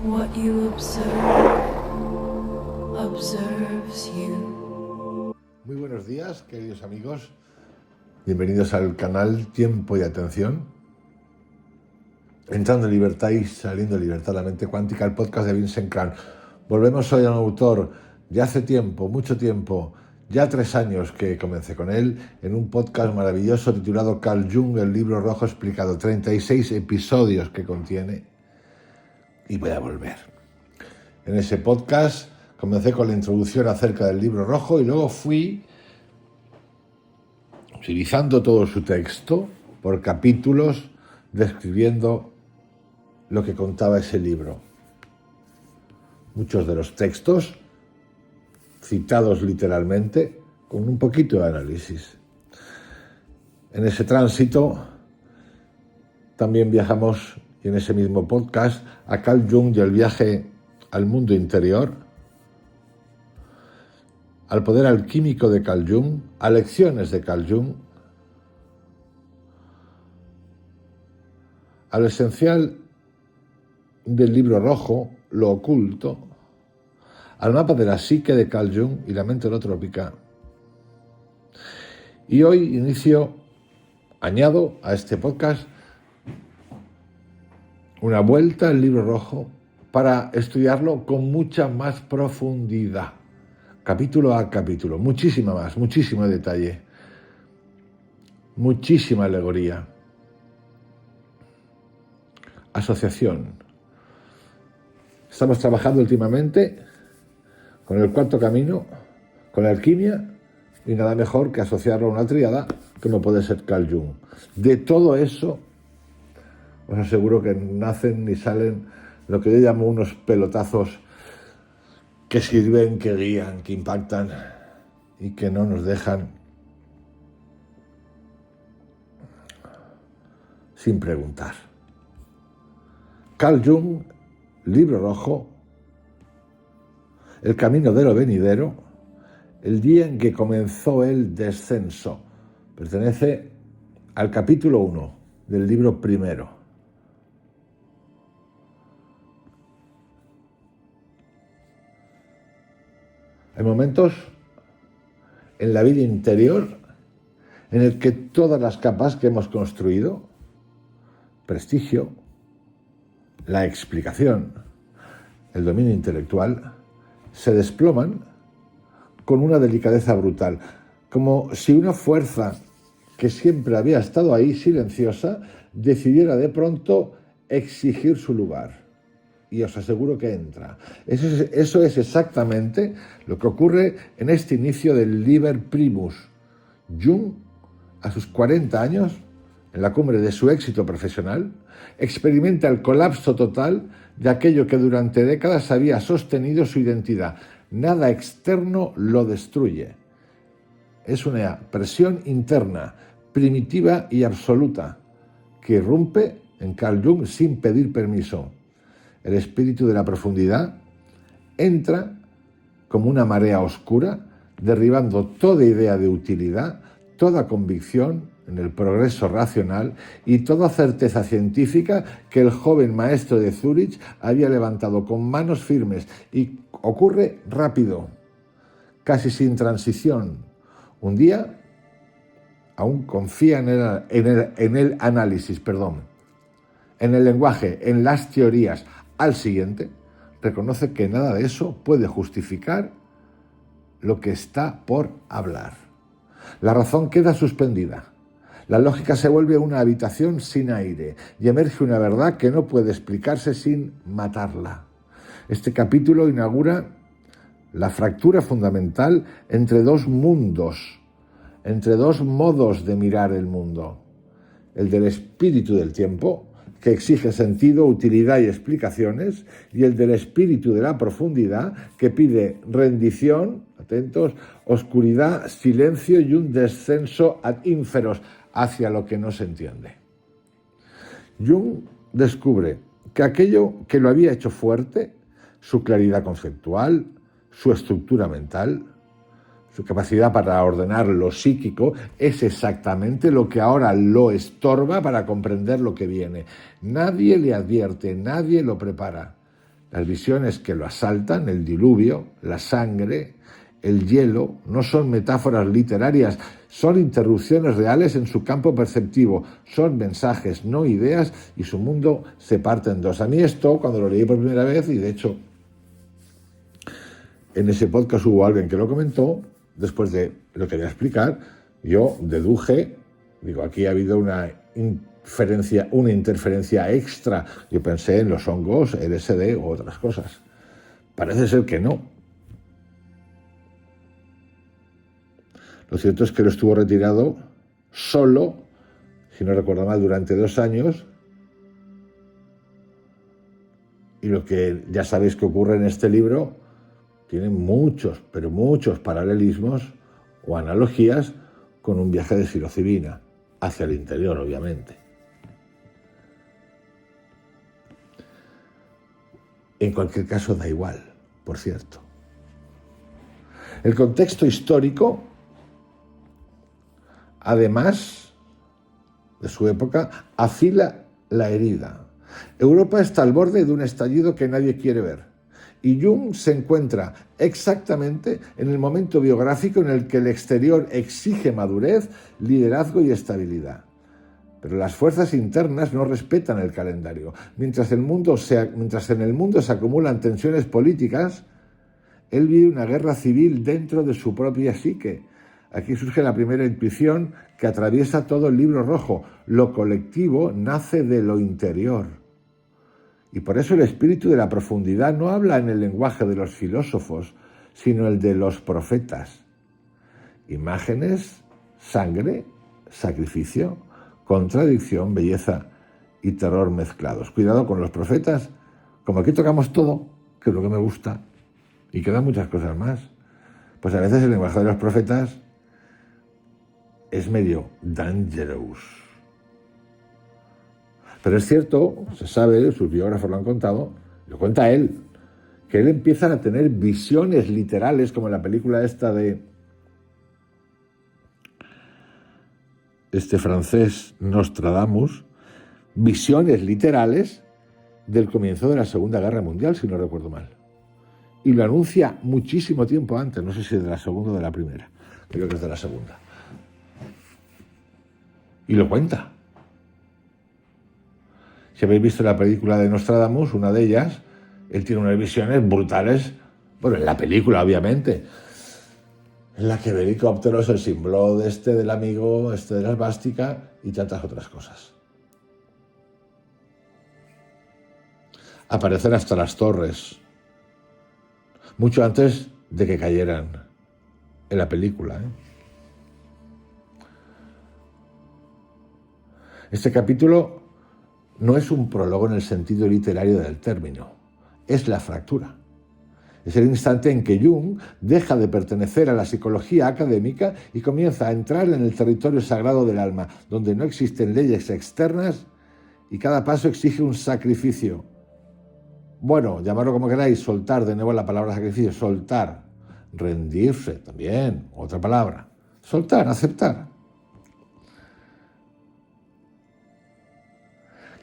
What you observe observes you. Muy buenos días, queridos amigos. Bienvenidos al canal Tiempo y Atención. Entrando en libertad y saliendo en libertad, la mente cuántica, el podcast de Vincent Clan. Volvemos hoy a un autor de hace tiempo, mucho tiempo, ya 3 años que comencé con él, en un podcast maravilloso titulado Carl Jung, el libro rojo explicado, 36 episodios que contiene, y voy a volver. En ese podcast comencé con la introducción acerca del libro rojo y luego fui utilizando todo su texto por capítulos, describiendo lo que contaba ese libro. Muchos de los textos citados literalmente, con un poquito de análisis. En ese tránsito también viajamos, y en ese mismo podcast, a Carl Jung y el viaje al mundo interior, al poder alquímico de Carl Jung, a lecciones de Carl Jung, a lo esencial del libro rojo, lo oculto, al mapa de la psique de Carl Jung y la mente holotrópica. Y hoy añado a este podcast una vuelta al libro rojo para estudiarlo con mucha más profundidad, capítulo a capítulo, muchísimo detalle, muchísima alegoría, asociación. Estamos trabajando últimamente con el cuarto camino, con la alquimia, y nada mejor que asociarlo a una tríada como puede ser Carl Jung. De todo eso, os aseguro que nacen y salen lo que yo llamo unos pelotazos que sirven, que guían, que impactan y que no nos dejan sin preguntar. Carl Jung, libro rojo, el camino de lo venidero, el día en que comenzó el descenso. Pertenece al capítulo 1 del libro primero. Hay momentos en la vida interior en el que todas las capas que hemos construido, prestigio, la explicación, el dominio intelectual, se desploman con una delicadeza brutal, como si una fuerza que siempre había estado ahí silenciosa decidiera de pronto exigir su lugar. Y os aseguro que entra. Eso es exactamente lo que ocurre en este inicio del Liber Primus. Jung, a sus 40 años, en la cumbre de su éxito profesional, experimenta el colapso total de aquello que durante décadas había sostenido su identidad. Nada externo lo destruye. Es una presión interna, primitiva y absoluta, que irrumpe en Carl Jung sin pedir permiso. El espíritu de la profundidad entra como una marea oscura, derribando toda idea de utilidad, toda convicción en el progreso racional y toda certeza científica que el joven maestro de Zúrich había levantado con manos firmes, y ocurre rápido, casi sin transición. Un día aún confía en el análisis, en el lenguaje, en las teorías. Al siguiente, reconoce que nada de eso puede justificar lo que está por hablar. La razón queda suspendida. La lógica se vuelve una habitación sin aire y emerge una verdad que no puede explicarse sin matarla. Este capítulo inaugura la fractura fundamental entre dos mundos, entre dos modos de mirar el mundo. El del espíritu del tiempo, que exige sentido, utilidad y explicaciones, y el del espíritu de la profundidad, que pide rendición, atentos, oscuridad, silencio y un descenso ad inferos, hacia lo que no se entiende. Jung descubre que aquello que lo había hecho fuerte, su claridad conceptual, su estructura mental, su capacidad para ordenar lo psíquico, es exactamente lo que ahora lo estorba para comprender lo que viene. Nadie le advierte, nadie lo prepara. Las visiones que lo asaltan, el diluvio, la sangre, el hielo, no son metáforas literarias, son interrupciones reales en su campo perceptivo, son mensajes, no ideas, y su mundo se parte en dos. A mí esto, cuando lo leí por primera vez, y de hecho en ese podcast hubo alguien que lo comentó, después de lo que voy a explicar, yo deduje, digo, aquí ha habido una interferencia extra. Yo pensé en los hongos, LSD u otras cosas. Parece ser que no. Lo cierto es que lo estuvo retirado solo, si no recuerdo mal, durante 2 años. Y lo que ya sabéis que ocurre en este libro tiene muchos, pero muchos paralelismos o analogías con un viaje de psilocibina hacia el interior, obviamente. En cualquier caso, da igual, por cierto. El contexto histórico, además de su época, afila la herida. Europa está al borde de un estallido que nadie quiere ver. Y Jung se encuentra exactamente en el momento biográfico en el que el exterior exige madurez, liderazgo y estabilidad. Pero las fuerzas internas no respetan el calendario. Mientras en el mundo se acumulan tensiones políticas, él vive una guerra civil dentro de su propia psique. Aquí surge la primera intuición que atraviesa todo el libro rojo. Lo colectivo nace de lo interior. Y por eso el espíritu de la profundidad no habla en el lenguaje de los filósofos, sino el de los profetas. Imágenes, sangre, sacrificio, contradicción, belleza y terror mezclados. Cuidado con los profetas, como aquí tocamos todo, que es lo que me gusta, y quedan muchas cosas más. Pues a veces el lenguaje de los profetas es medio dangerous. Pero es cierto, se sabe, sus biógrafos lo han contado, lo cuenta él, que él empieza a tener visiones literales, como en la película esta de este francés Nostradamus, visiones literales del comienzo de la Segunda Guerra Mundial, si no recuerdo mal. Y lo anuncia muchísimo tiempo antes, no sé si de la Segunda o de la Primera, creo que es de la Segunda. Y lo cuenta. Si habéis visto la película de Nostradamus, una de ellas, él tiene unas visiones brutales, bueno, en la película, obviamente, en la que el helicóptero es el símbolo del amigo, de la esvástica y tantas otras cosas. Aparecen hasta las torres, mucho antes de que cayeran en la película. Este capítulo no es un prólogo en el sentido literario del término, es la fractura. Es el instante en que Jung deja de pertenecer a la psicología académica y comienza a entrar en el territorio sagrado del alma, donde no existen leyes externas y cada paso exige un sacrificio. Bueno, llamarlo como queráis, soltar, de nuevo la palabra sacrificio, soltar, rendirse también, otra palabra, soltar, aceptar.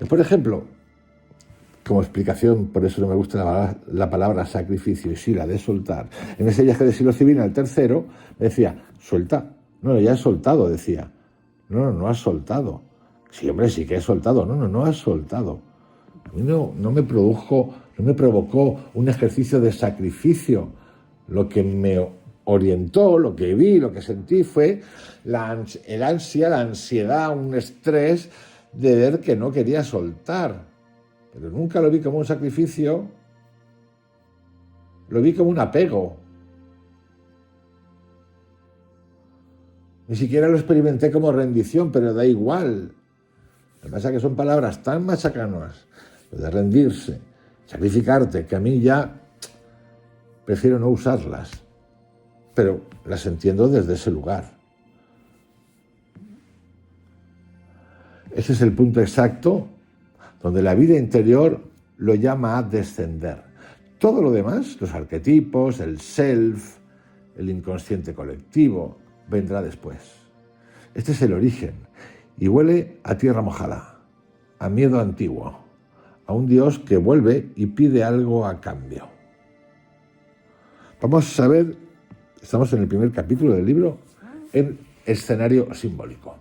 Por ejemplo, como explicación, por eso no me gusta la palabra sacrificio, y sí la de soltar. En ese viaje de psilocibina, el tercero, me decía, suelta. No, ya he soltado, decía. No has soltado. Sí, hombre, sí que he soltado. No has soltado. A mí no me provocó un ejercicio de sacrificio. Lo que me orientó, lo que vi, lo que sentí fue el ansia, la ansiedad, un estrés de ver que no quería soltar. Pero nunca lo vi como un sacrificio, lo vi como un apego. Ni siquiera lo experimenté como rendición, pero da igual. Lo que pasa es que son palabras tan machacanas, lo de rendirse, sacrificarte, que a mí ya prefiero no usarlas, pero las entiendo desde ese lugar. Ese es el punto exacto donde la vida interior lo llama a descender. Todo lo demás, los arquetipos, el self, el inconsciente colectivo, vendrá después. Este es el origen y huele a tierra mojada, a miedo antiguo, a un Dios que vuelve y pide algo a cambio. Vamos a ver, estamos en el primer capítulo del libro, en escenario simbólico.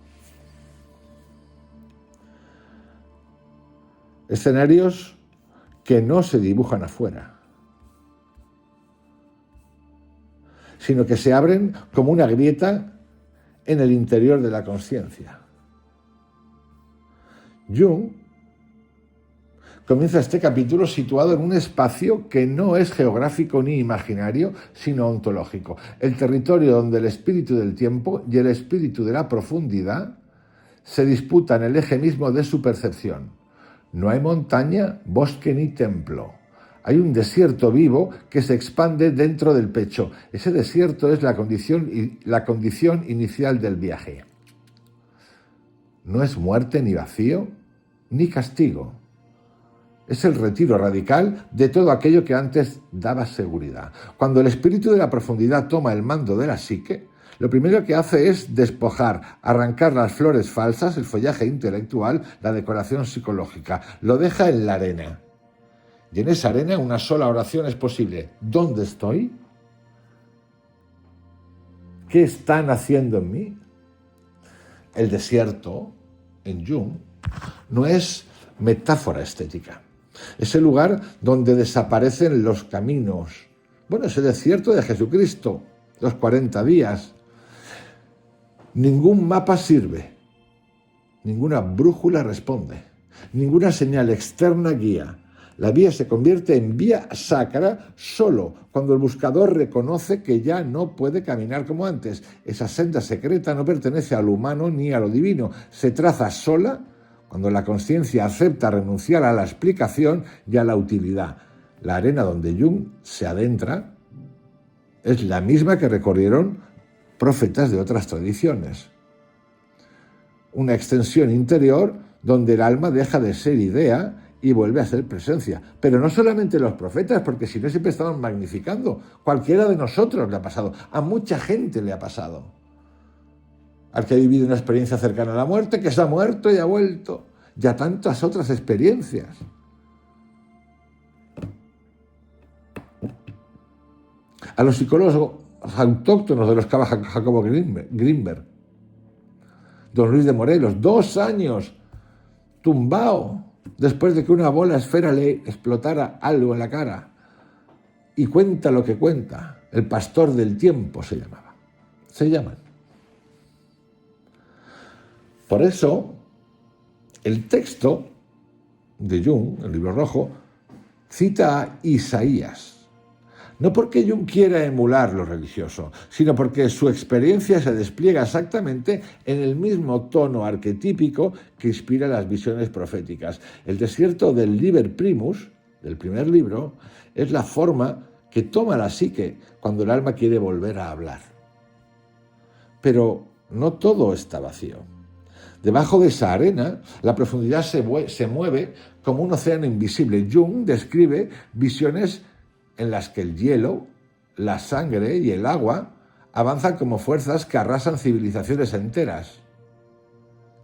Escenarios que no se dibujan afuera, sino que se abren como una grieta en el interior de la consciencia. Jung comienza este capítulo situado en un espacio que no es geográfico ni imaginario, sino ontológico, el territorio donde el espíritu del tiempo y el espíritu de la profundidad se disputan el eje mismo de su percepción. No hay montaña, bosque ni templo. Hay un desierto vivo que se expande dentro del pecho. Ese desierto es la condición inicial del viaje. No es muerte ni vacío, ni castigo. Es el retiro radical de todo aquello que antes daba seguridad. Cuando el espíritu de la profundidad toma el mando de la psique, lo primero que hace es despojar, arrancar las flores falsas, el follaje intelectual, la decoración psicológica. Lo deja en la arena. Y en esa arena una sola oración es posible. ¿Dónde estoy? ¿Qué están haciendo en mí? El desierto, en Jung, no es metáfora estética. Es el lugar donde desaparecen los caminos. Bueno, es el desierto de Jesucristo, los 40 días. Ningún mapa sirve, ninguna brújula responde, ninguna señal externa guía. La vía se convierte en vía sacra solo cuando el buscador reconoce que ya no puede caminar como antes. Esa senda secreta no pertenece a lo humano ni a lo divino. Se traza sola cuando la conciencia acepta renunciar a la explicación y a la utilidad. La arena donde Jung se adentra es la misma que recorrieron profetas de otras tradiciones. Una extensión interior donde el alma deja de ser idea y vuelve a ser presencia. Pero no solamente los profetas, porque si no siempre estaban magnificando. Cualquiera de nosotros le ha pasado. A mucha gente le ha pasado. Al que ha vivido una experiencia cercana a la muerte, que se ha muerto y ha vuelto. Y a tantas otras experiencias. A los psicólogos autóctonos de los que habla Jacobo Grinberg, don Luis de Morelos, 2 años tumbado después de que una bola esfera le explotara algo en la cara, y cuenta lo que cuenta. El pastor del tiempo se llaman. Por eso el texto de Jung, el libro rojo, cita a Isaías. No porque Jung quiera emular lo religioso, sino porque su experiencia se despliega exactamente en el mismo tono arquetípico que inspira las visiones proféticas. El desierto del Liber Primus, del primer libro, es la forma que toma la psique cuando el alma quiere volver a hablar. Pero no todo está vacío. Debajo de esa arena, la profundidad se mueve como un océano invisible. Jung describe visiones en las que el hielo, la sangre y el agua avanzan como fuerzas que arrasan civilizaciones enteras.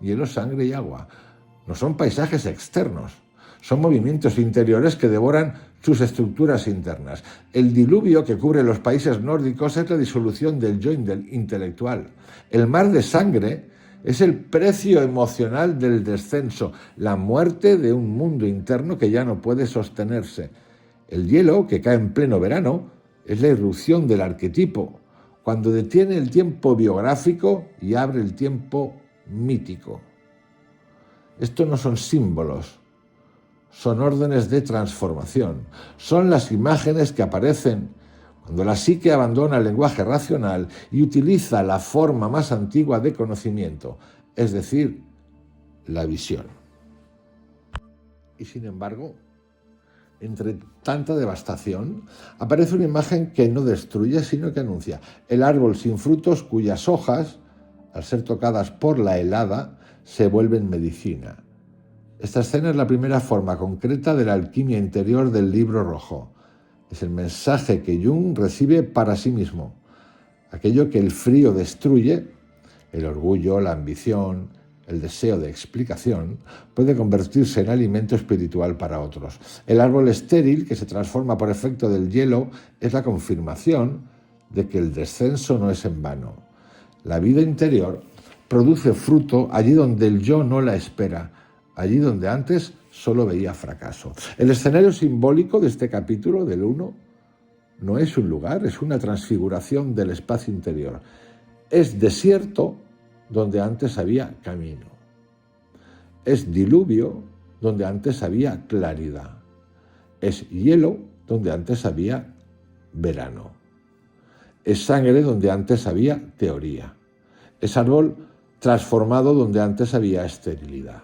Hielo, sangre y agua no son paisajes externos, son movimientos interiores que devoran sus estructuras internas. El diluvio que cubre los países nórdicos es la disolución del yo intelectual. El mar de sangre es el precio emocional del descenso, la muerte de un mundo interno que ya no puede sostenerse. El hielo, que cae en pleno verano, es la irrupción del arquetipo, cuando detiene el tiempo biográfico y abre el tiempo mítico. Estos no son símbolos, son órdenes de transformación. Son las imágenes que aparecen cuando la psique abandona el lenguaje racional y utiliza la forma más antigua de conocimiento, es decir, la visión. Y sin embargo, entre tanta devastación, aparece una imagen que no destruye, sino que anuncia. El árbol sin frutos cuyas hojas, al ser tocadas por la helada, se vuelven medicina. Esta escena es la primera forma concreta de la alquimia interior del libro rojo. Es el mensaje que Jung recibe para sí mismo. Aquello que el frío destruye, el orgullo, la ambición, el deseo de explicación, puede convertirse en alimento espiritual para otros. El árbol estéril, que se transforma por efecto del hielo, es la confirmación de que el descenso no es en vano. La vida interior produce fruto allí donde el yo no la espera, allí donde antes solo veía fracaso. El escenario simbólico de este capítulo, del 1, no es un lugar, es una transfiguración del espacio interior. Es desierto donde antes había camino. Es diluvio donde antes había claridad. Es hielo donde antes había verano. Es sangre donde antes había teoría. Es árbol transformado donde antes había esterilidad.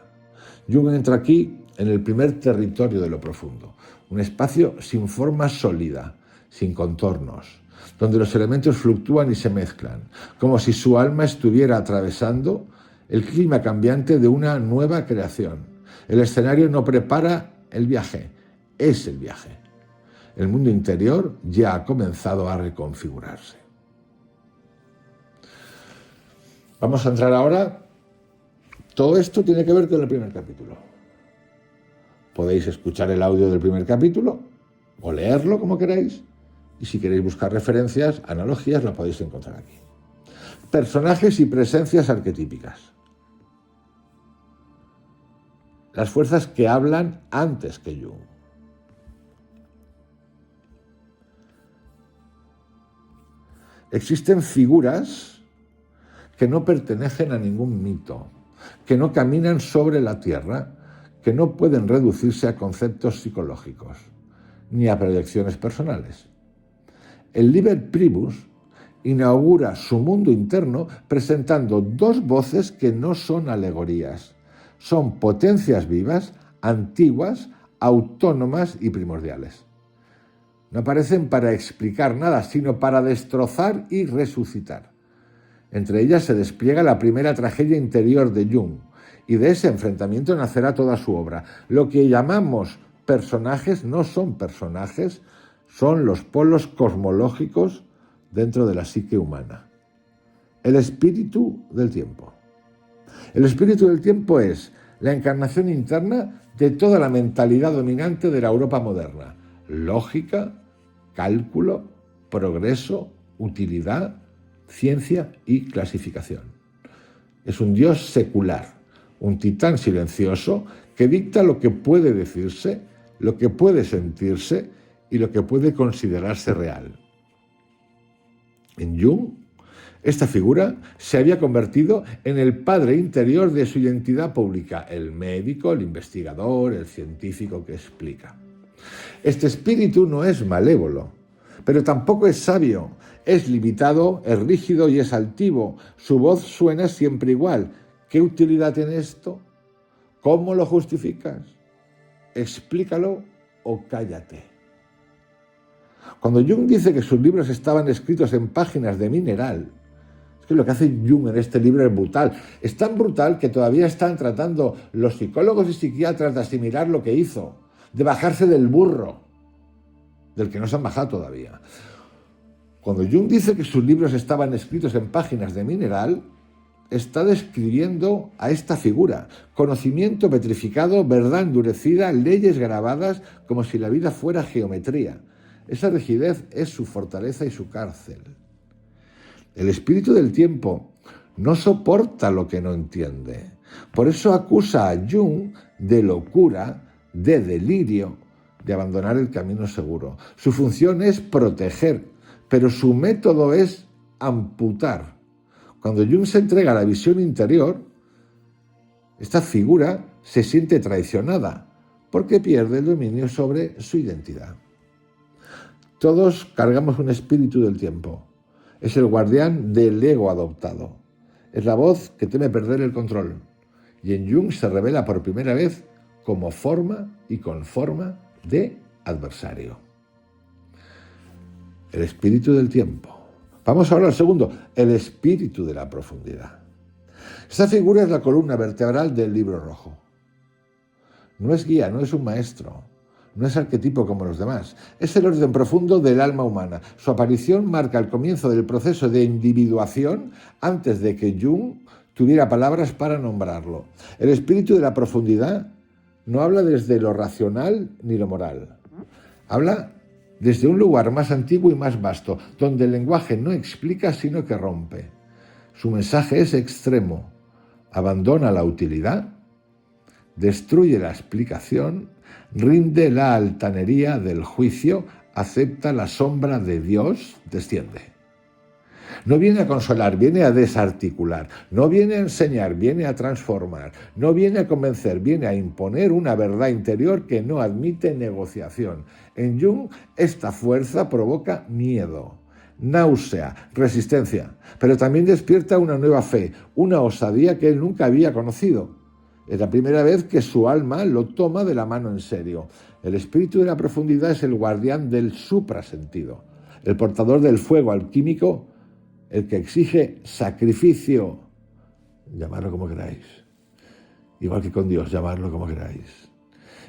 Jung entra aquí en el primer territorio de lo profundo, un espacio sin forma sólida, sin contornos, donde los elementos fluctúan y se mezclan, como si su alma estuviera atravesando el clima cambiante de una nueva creación. El escenario no prepara el viaje, es el viaje. El mundo interior ya ha comenzado a reconfigurarse. Vamos a entrar ahora. Todo esto tiene que ver con el primer capítulo. Podéis escuchar el audio del primer capítulo o leerlo como queráis. Y si queréis buscar referencias, analogías, lo podéis encontrar aquí. Personajes y presencias arquetípicas. Las fuerzas que hablan antes que Jung. Existen figuras que no pertenecen a ningún mito, que no caminan sobre la tierra, que no pueden reducirse a conceptos psicológicos, ni a proyecciones personales. El Liber Primus inaugura su mundo interno presentando dos voces que no son alegorías, son potencias vivas, antiguas, autónomas y primordiales. No aparecen para explicar nada, sino para destrozar y resucitar. Entre ellas se despliega la primera tragedia interior de Jung, y de ese enfrentamiento nacerá toda su obra. Lo que llamamos personajes no son personajes, son los polos cosmológicos dentro de la psique humana. El espíritu del tiempo. El espíritu del tiempo es la encarnación interna de toda la mentalidad dominante de la Europa moderna. Lógica, cálculo, progreso, utilidad, ciencia y clasificación. Es un dios secular, un titán silencioso que dicta lo que puede decirse, lo que puede sentirse y lo que puede considerarse real. En Jung, esta figura se había convertido en el padre interior de su identidad pública, el médico, el investigador, el científico que explica. Este espíritu no es malévolo, pero tampoco es sabio. Es limitado, es rígido y es altivo. Su voz suena siempre igual. ¿Qué utilidad tiene esto? ¿Cómo lo justificas? Explícalo o cállate. Cuando Jung dice que sus libros estaban escritos en páginas de mineral, es que lo que hace Jung en este libro es brutal. Es tan brutal que todavía están tratando los psicólogos y psiquiatras de asimilar lo que hizo, de bajarse del burro, del que no se han bajado todavía. Cuando Jung dice que sus libros estaban escritos en páginas de mineral, está describiendo a esta figura. Conocimiento petrificado, verdad endurecida, leyes grabadas como si la vida fuera geometría. Esa rigidez es su fortaleza y su cárcel. El espíritu del tiempo no soporta lo que no entiende. Por eso acusa a Jung de locura, de delirio, de abandonar el camino seguro. Su función es proteger, pero su método es amputar. Cuando Jung se entrega a la visión interior, esta figura se siente traicionada porque pierde el dominio sobre su identidad. Todos cargamos un espíritu del tiempo. Es el guardián del ego adoptado. Es la voz que teme perder el control. Y en Jung se revela por primera vez como forma y con forma de adversario. El espíritu del tiempo. Vamos ahora al segundo, el espíritu de la profundidad. Esta figura es la columna vertebral del Libro Rojo. No es guía, no es un maestro, no es arquetipo como los demás. Es el orden profundo del alma humana. Su aparición marca el comienzo del proceso de individuación antes de que Jung tuviera palabras para nombrarlo. El espíritu de la profundidad no habla desde lo racional ni lo moral. Habla desde un lugar más antiguo y más vasto, donde el lenguaje no explica sino que rompe. Su mensaje es extremo. Abandona la utilidad, destruye la explicación, rinde la altanería del juicio, acepta la sombra de Dios, desciende. No viene a consolar, viene a desarticular. No viene a enseñar, viene a transformar. No viene a convencer, viene a imponer una verdad interior que no admite negociación. En Jung, esta fuerza provoca miedo, náusea, resistencia, pero también despierta una nueva fe, una osadía que él nunca había conocido. Es la primera vez que su alma lo toma de la mano en serio. El espíritu de la profundidad es el guardián del suprasentido, el portador del fuego alquímico, el que exige sacrificio, llamarlo como queráis, igual que con Dios, llamarlo como queráis.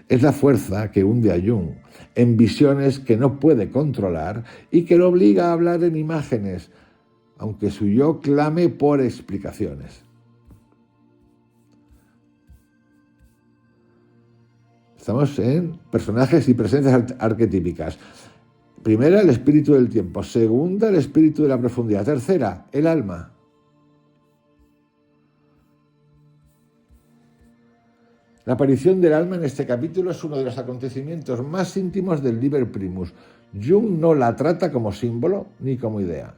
Es la fuerza que hunde a Jung en visiones que no puede controlar y que lo obliga a hablar en imágenes, aunque su yo clame por explicaciones. Estamos en personajes y presencias arquetípicas. Primera, el espíritu del tiempo. Segunda, el espíritu de la profundidad. Tercera, el alma. La aparición del alma en este capítulo es uno de los acontecimientos más íntimos del Liber Primus. Jung no la trata como símbolo ni como idea,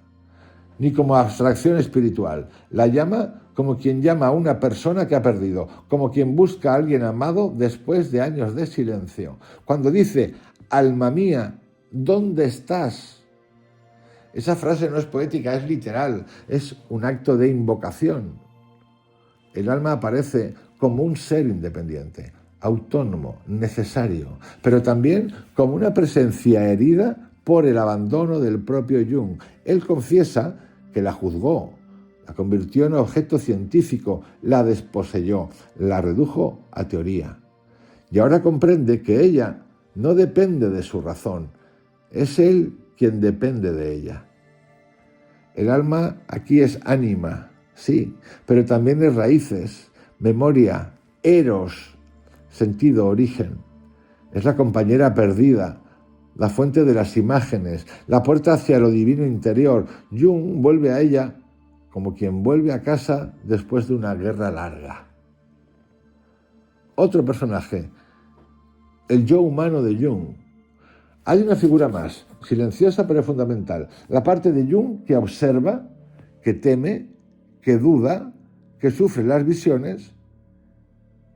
ni como abstracción espiritual. La llama como quien llama a una persona que ha perdido, como quien busca a alguien amado después de años de silencio. Cuando dice, alma mía, ¿dónde estás? Esa frase no es poética, es literal, es un acto de invocación. El alma aparece como un ser independiente, autónomo, necesario, pero también como una presencia herida por el abandono del propio Jung. Él confiesa que la juzgó, la convirtió en objeto científico, la desposeyó, la redujo a teoría. Y ahora comprende que ella no depende de su razón, es él quien depende de ella. El alma aquí es ánima, sí, pero también es raíces, memoria, eros, sentido, origen. Es la compañera perdida, la fuente de las imágenes, la puerta hacia lo divino interior. Jung vuelve a ella como quien vuelve a casa después de una guerra larga. Otro personaje, el yo humano de Jung. Hay una figura más, silenciosa pero fundamental, la parte de Jung que observa, que teme, que duda, que sufre las visiones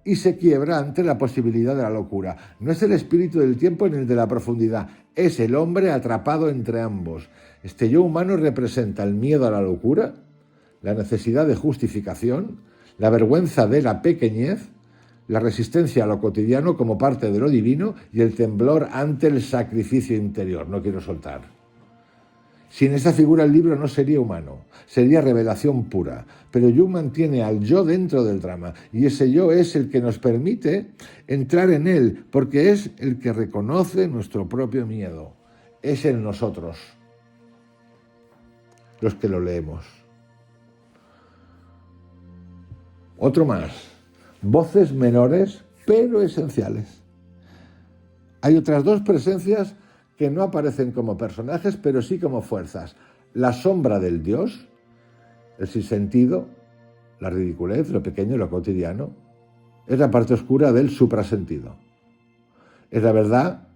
y se quiebra ante la posibilidad de la locura. No es el espíritu del tiempo ni el de la profundidad, es el hombre atrapado entre ambos. Este yo humano representa el miedo a la locura, la necesidad de justificación, la vergüenza de la pequeñez, la resistencia a lo cotidiano como parte de lo divino y el temblor ante el sacrificio interior. No quiero soltar. Sin esa figura el libro no sería humano, sería revelación pura. Pero Jung mantiene al yo dentro del drama y ese yo es el que nos permite entrar en él, porque es el que reconoce nuestro propio miedo. Es en nosotros los que lo leemos. Otro más. Voces menores, pero esenciales. Hay otras dos presencias que no aparecen como personajes, pero sí como fuerzas. La sombra del Dios, el sinsentido, la ridiculez, lo pequeño, lo cotidiano, es la parte oscura del suprasentido. Es la verdad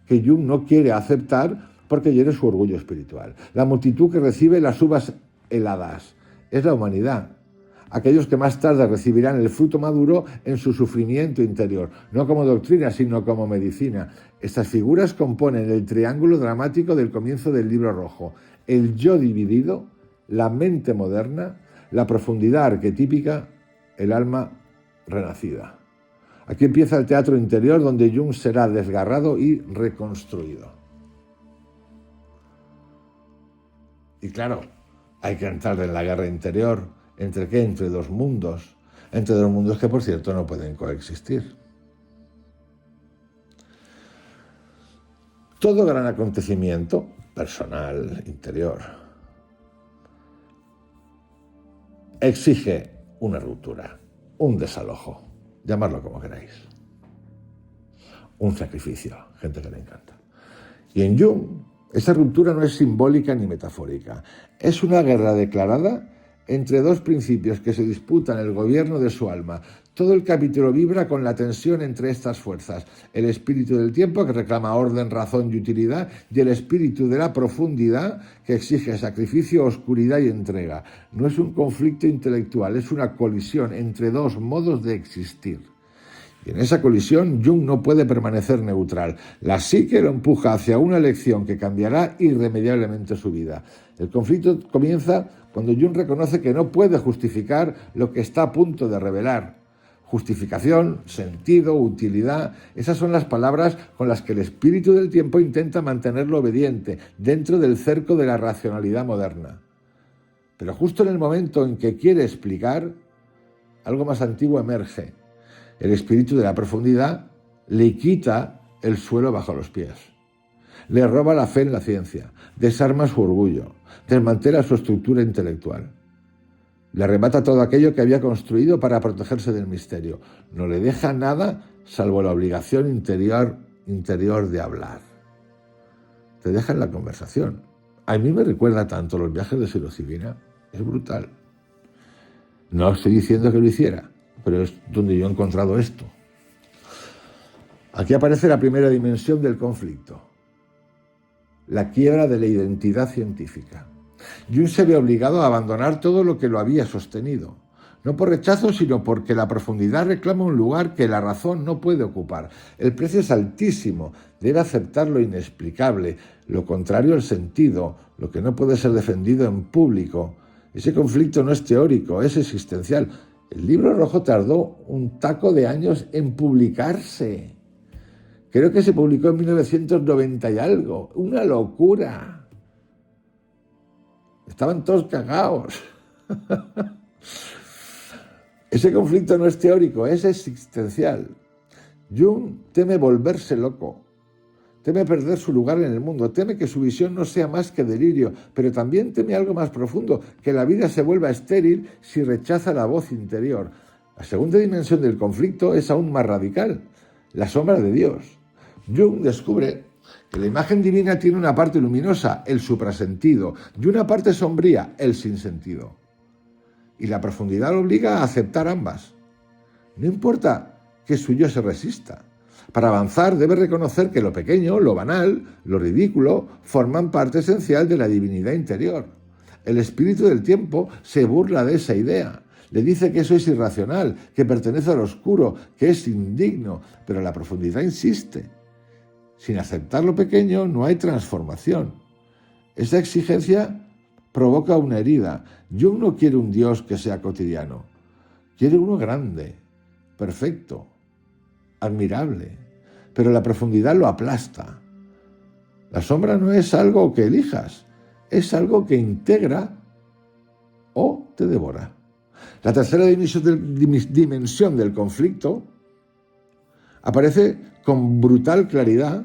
que Jung no quiere aceptar porque hiere su orgullo espiritual. La multitud que recibe las uvas heladas es la humanidad. Aquellos que más tarde recibirán el fruto maduro en su sufrimiento interior, no como doctrina, sino como medicina. Estas figuras componen el triángulo dramático del comienzo del Libro Rojo: el yo dividido, la mente moderna, la profundidad arquetípica, el alma renacida. Aquí empieza el teatro interior donde Jung será desgarrado y reconstruido. Y claro, hay que entrar en la guerra interior. ¿Entre qué? Entre dos mundos. Entre dos mundos que, por cierto, no pueden coexistir. Todo gran acontecimiento personal, interior, exige una ruptura, un desalojo, llamadlo como queráis. Un sacrificio, gente que le encanta. Y en Jung, esa ruptura no es simbólica ni metafórica. Es una guerra declarada entre dos principios que se disputan el gobierno de su alma. Todo el capítulo vibra con la tensión entre estas fuerzas. El espíritu del tiempo, que reclama orden, razón y utilidad, y el espíritu de la profundidad, que exige sacrificio, oscuridad y entrega. No es un conflicto intelectual, es una colisión entre dos modos de existir. Y en esa colisión, Jung no puede permanecer neutral. La psique lo empuja hacia una elección que cambiará irremediablemente su vida. El conflicto comienza cuando Jung reconoce que no puede justificar lo que está a punto de revelar. Justificación, sentido, utilidad, esas son las palabras con las que el espíritu del tiempo intenta mantenerlo obediente, dentro del cerco de la racionalidad moderna. Pero justo en el momento en que quiere explicar, algo más antiguo emerge. El espíritu de la profundidad le quita el suelo bajo los pies. Le roba la fe en la ciencia, desarma su orgullo, desmantela su estructura intelectual. Le arrebata todo aquello que había construido para protegerse del misterio. No le deja nada salvo la obligación interior de hablar. Te deja en la conversación. A mí me recuerda tanto los viajes de psilocibina. Es brutal. No estoy diciendo que lo hiciera, pero es donde yo he encontrado esto. Aquí aparece la primera dimensión del conflicto, la quiebra de la identidad científica. Jung se ve obligado a abandonar todo lo que lo había sostenido, no por rechazo, sino porque la profundidad reclama un lugar que la razón no puede ocupar. El precio es altísimo, debe aceptar lo inexplicable, lo contrario al sentido, lo que no puede ser defendido en público. Ese conflicto no es teórico, es existencial. El libro rojo tardó un taco de años en publicarse. Creo que se publicó en 1990 y algo. ¡Una locura! Estaban todos cagados. Ese conflicto no es teórico, es existencial. Jung teme volverse loco. Teme perder su lugar en el mundo, teme que su visión no sea más que delirio, pero también teme algo más profundo, que la vida se vuelva estéril si rechaza la voz interior. La segunda dimensión del conflicto es aún más radical, la sombra de Dios. Jung descubre que la imagen divina tiene una parte luminosa, el suprasentido, y una parte sombría, el sinsentido. Y la profundidad lo obliga a aceptar ambas. No importa que su yo se resista. Para avanzar debe reconocer que lo pequeño, lo banal, lo ridículo, forman parte esencial de la divinidad interior. El espíritu del tiempo se burla de esa idea. Le dice que eso es irracional, que pertenece al oscuro, que es indigno, pero la profundidad insiste. Sin aceptar lo pequeño no hay transformación. Esa exigencia provoca una herida. Jung no quiere un Dios que sea cotidiano. Quiere uno grande, perfecto, admirable, pero la profundidad lo aplasta. La sombra no es algo que elijas, es algo que integra o te devora. La tercera dimensión del conflicto aparece con brutal claridad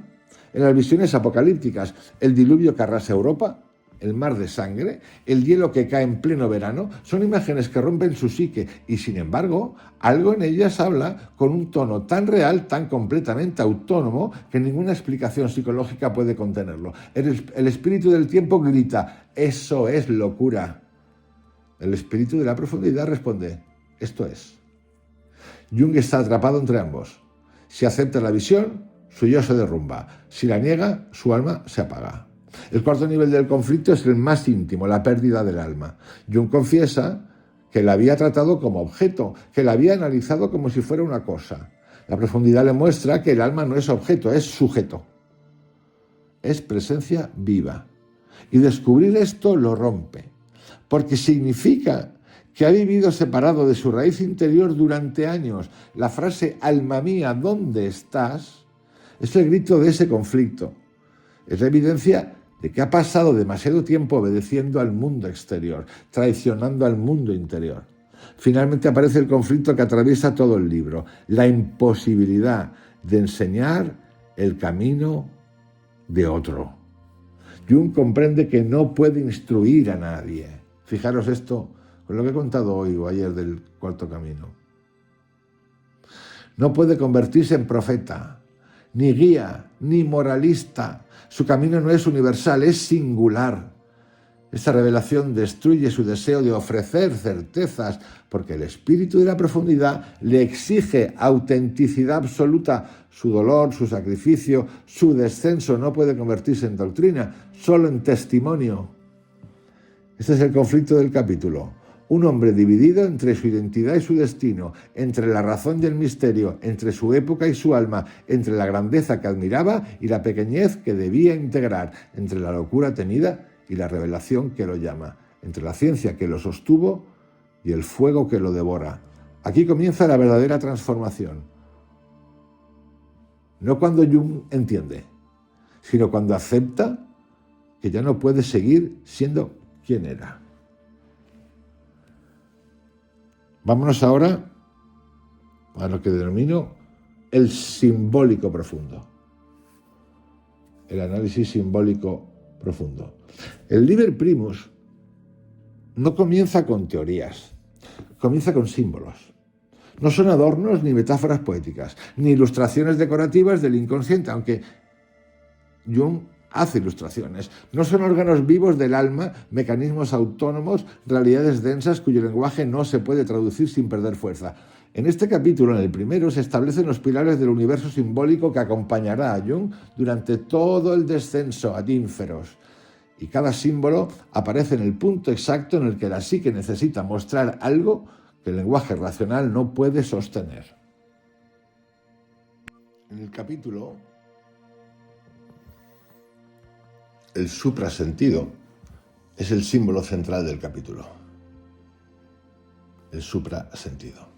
en las visiones apocalípticas: el diluvio que arrasa Europa, el mar de sangre, el hielo que cae en pleno verano, son imágenes que rompen su psique y, sin embargo, algo en ellas habla con un tono tan real, tan completamente autónomo, que ninguna explicación psicológica puede contenerlo. El espíritu del tiempo grita: eso es locura. El espíritu de la profundidad responde: esto es. Jung está atrapado entre ambos. Si acepta la visión, su yo se derrumba. Si la niega, su alma se apaga. El cuarto nivel del conflicto es el más íntimo, la pérdida del alma. Jung confiesa que la había tratado como objeto, que la había analizado como si fuera una cosa. La profundidad le muestra que el alma no es objeto, es sujeto. Es presencia viva. Y descubrir esto lo rompe, porque significa que ha vivido separado de su raíz interior durante años. La frase «alma mía, ¿dónde estás?» es el grito de ese conflicto. Es la evidencia de que ha pasado demasiado tiempo obedeciendo al mundo exterior, traicionando al mundo interior. Finalmente aparece el conflicto que atraviesa todo el libro, la imposibilidad de enseñar el camino de otro. Jung comprende que no puede instruir a nadie. Fijaros esto con lo que he contado hoy o ayer del cuarto camino. No puede convertirse en profeta, ni guía, ni moralista. Su camino no es universal, es singular. Esta revelación destruye su deseo de ofrecer certezas, porque el espíritu de la profundidad le exige autenticidad absoluta. Su dolor, su sacrificio, su descenso no puede convertirse en doctrina, solo en testimonio. Este es el conflicto del capítulo. Un hombre dividido entre su identidad y su destino, entre la razón y el misterio, entre su época y su alma, entre la grandeza que admiraba y la pequeñez que debía integrar, entre la locura temida y la revelación que lo llama, entre la ciencia que lo sostuvo y el fuego que lo devora. Aquí comienza la verdadera transformación. No cuando Jung entiende, sino cuando acepta que ya no puede seguir siendo quien era. Vámonos ahora a lo que denomino el simbólico profundo. El análisis simbólico profundo. El Liber Primus no comienza con teorías, comienza con símbolos. No son adornos ni metáforas poéticas, ni ilustraciones decorativas del inconsciente, aunque Jung hace ilustraciones. No son órganos vivos del alma, mecanismos autónomos, realidades densas cuyo lenguaje no se puede traducir sin perder fuerza. En este capítulo, en el primero, se establecen los pilares del universo simbólico que acompañará a Jung durante todo el descenso ad ínferos. Y cada símbolo aparece en el punto exacto en el que la psique necesita mostrar algo que el lenguaje racional no puede sostener. En el capítulo, el suprasentido es el símbolo central del capítulo. El suprasentido.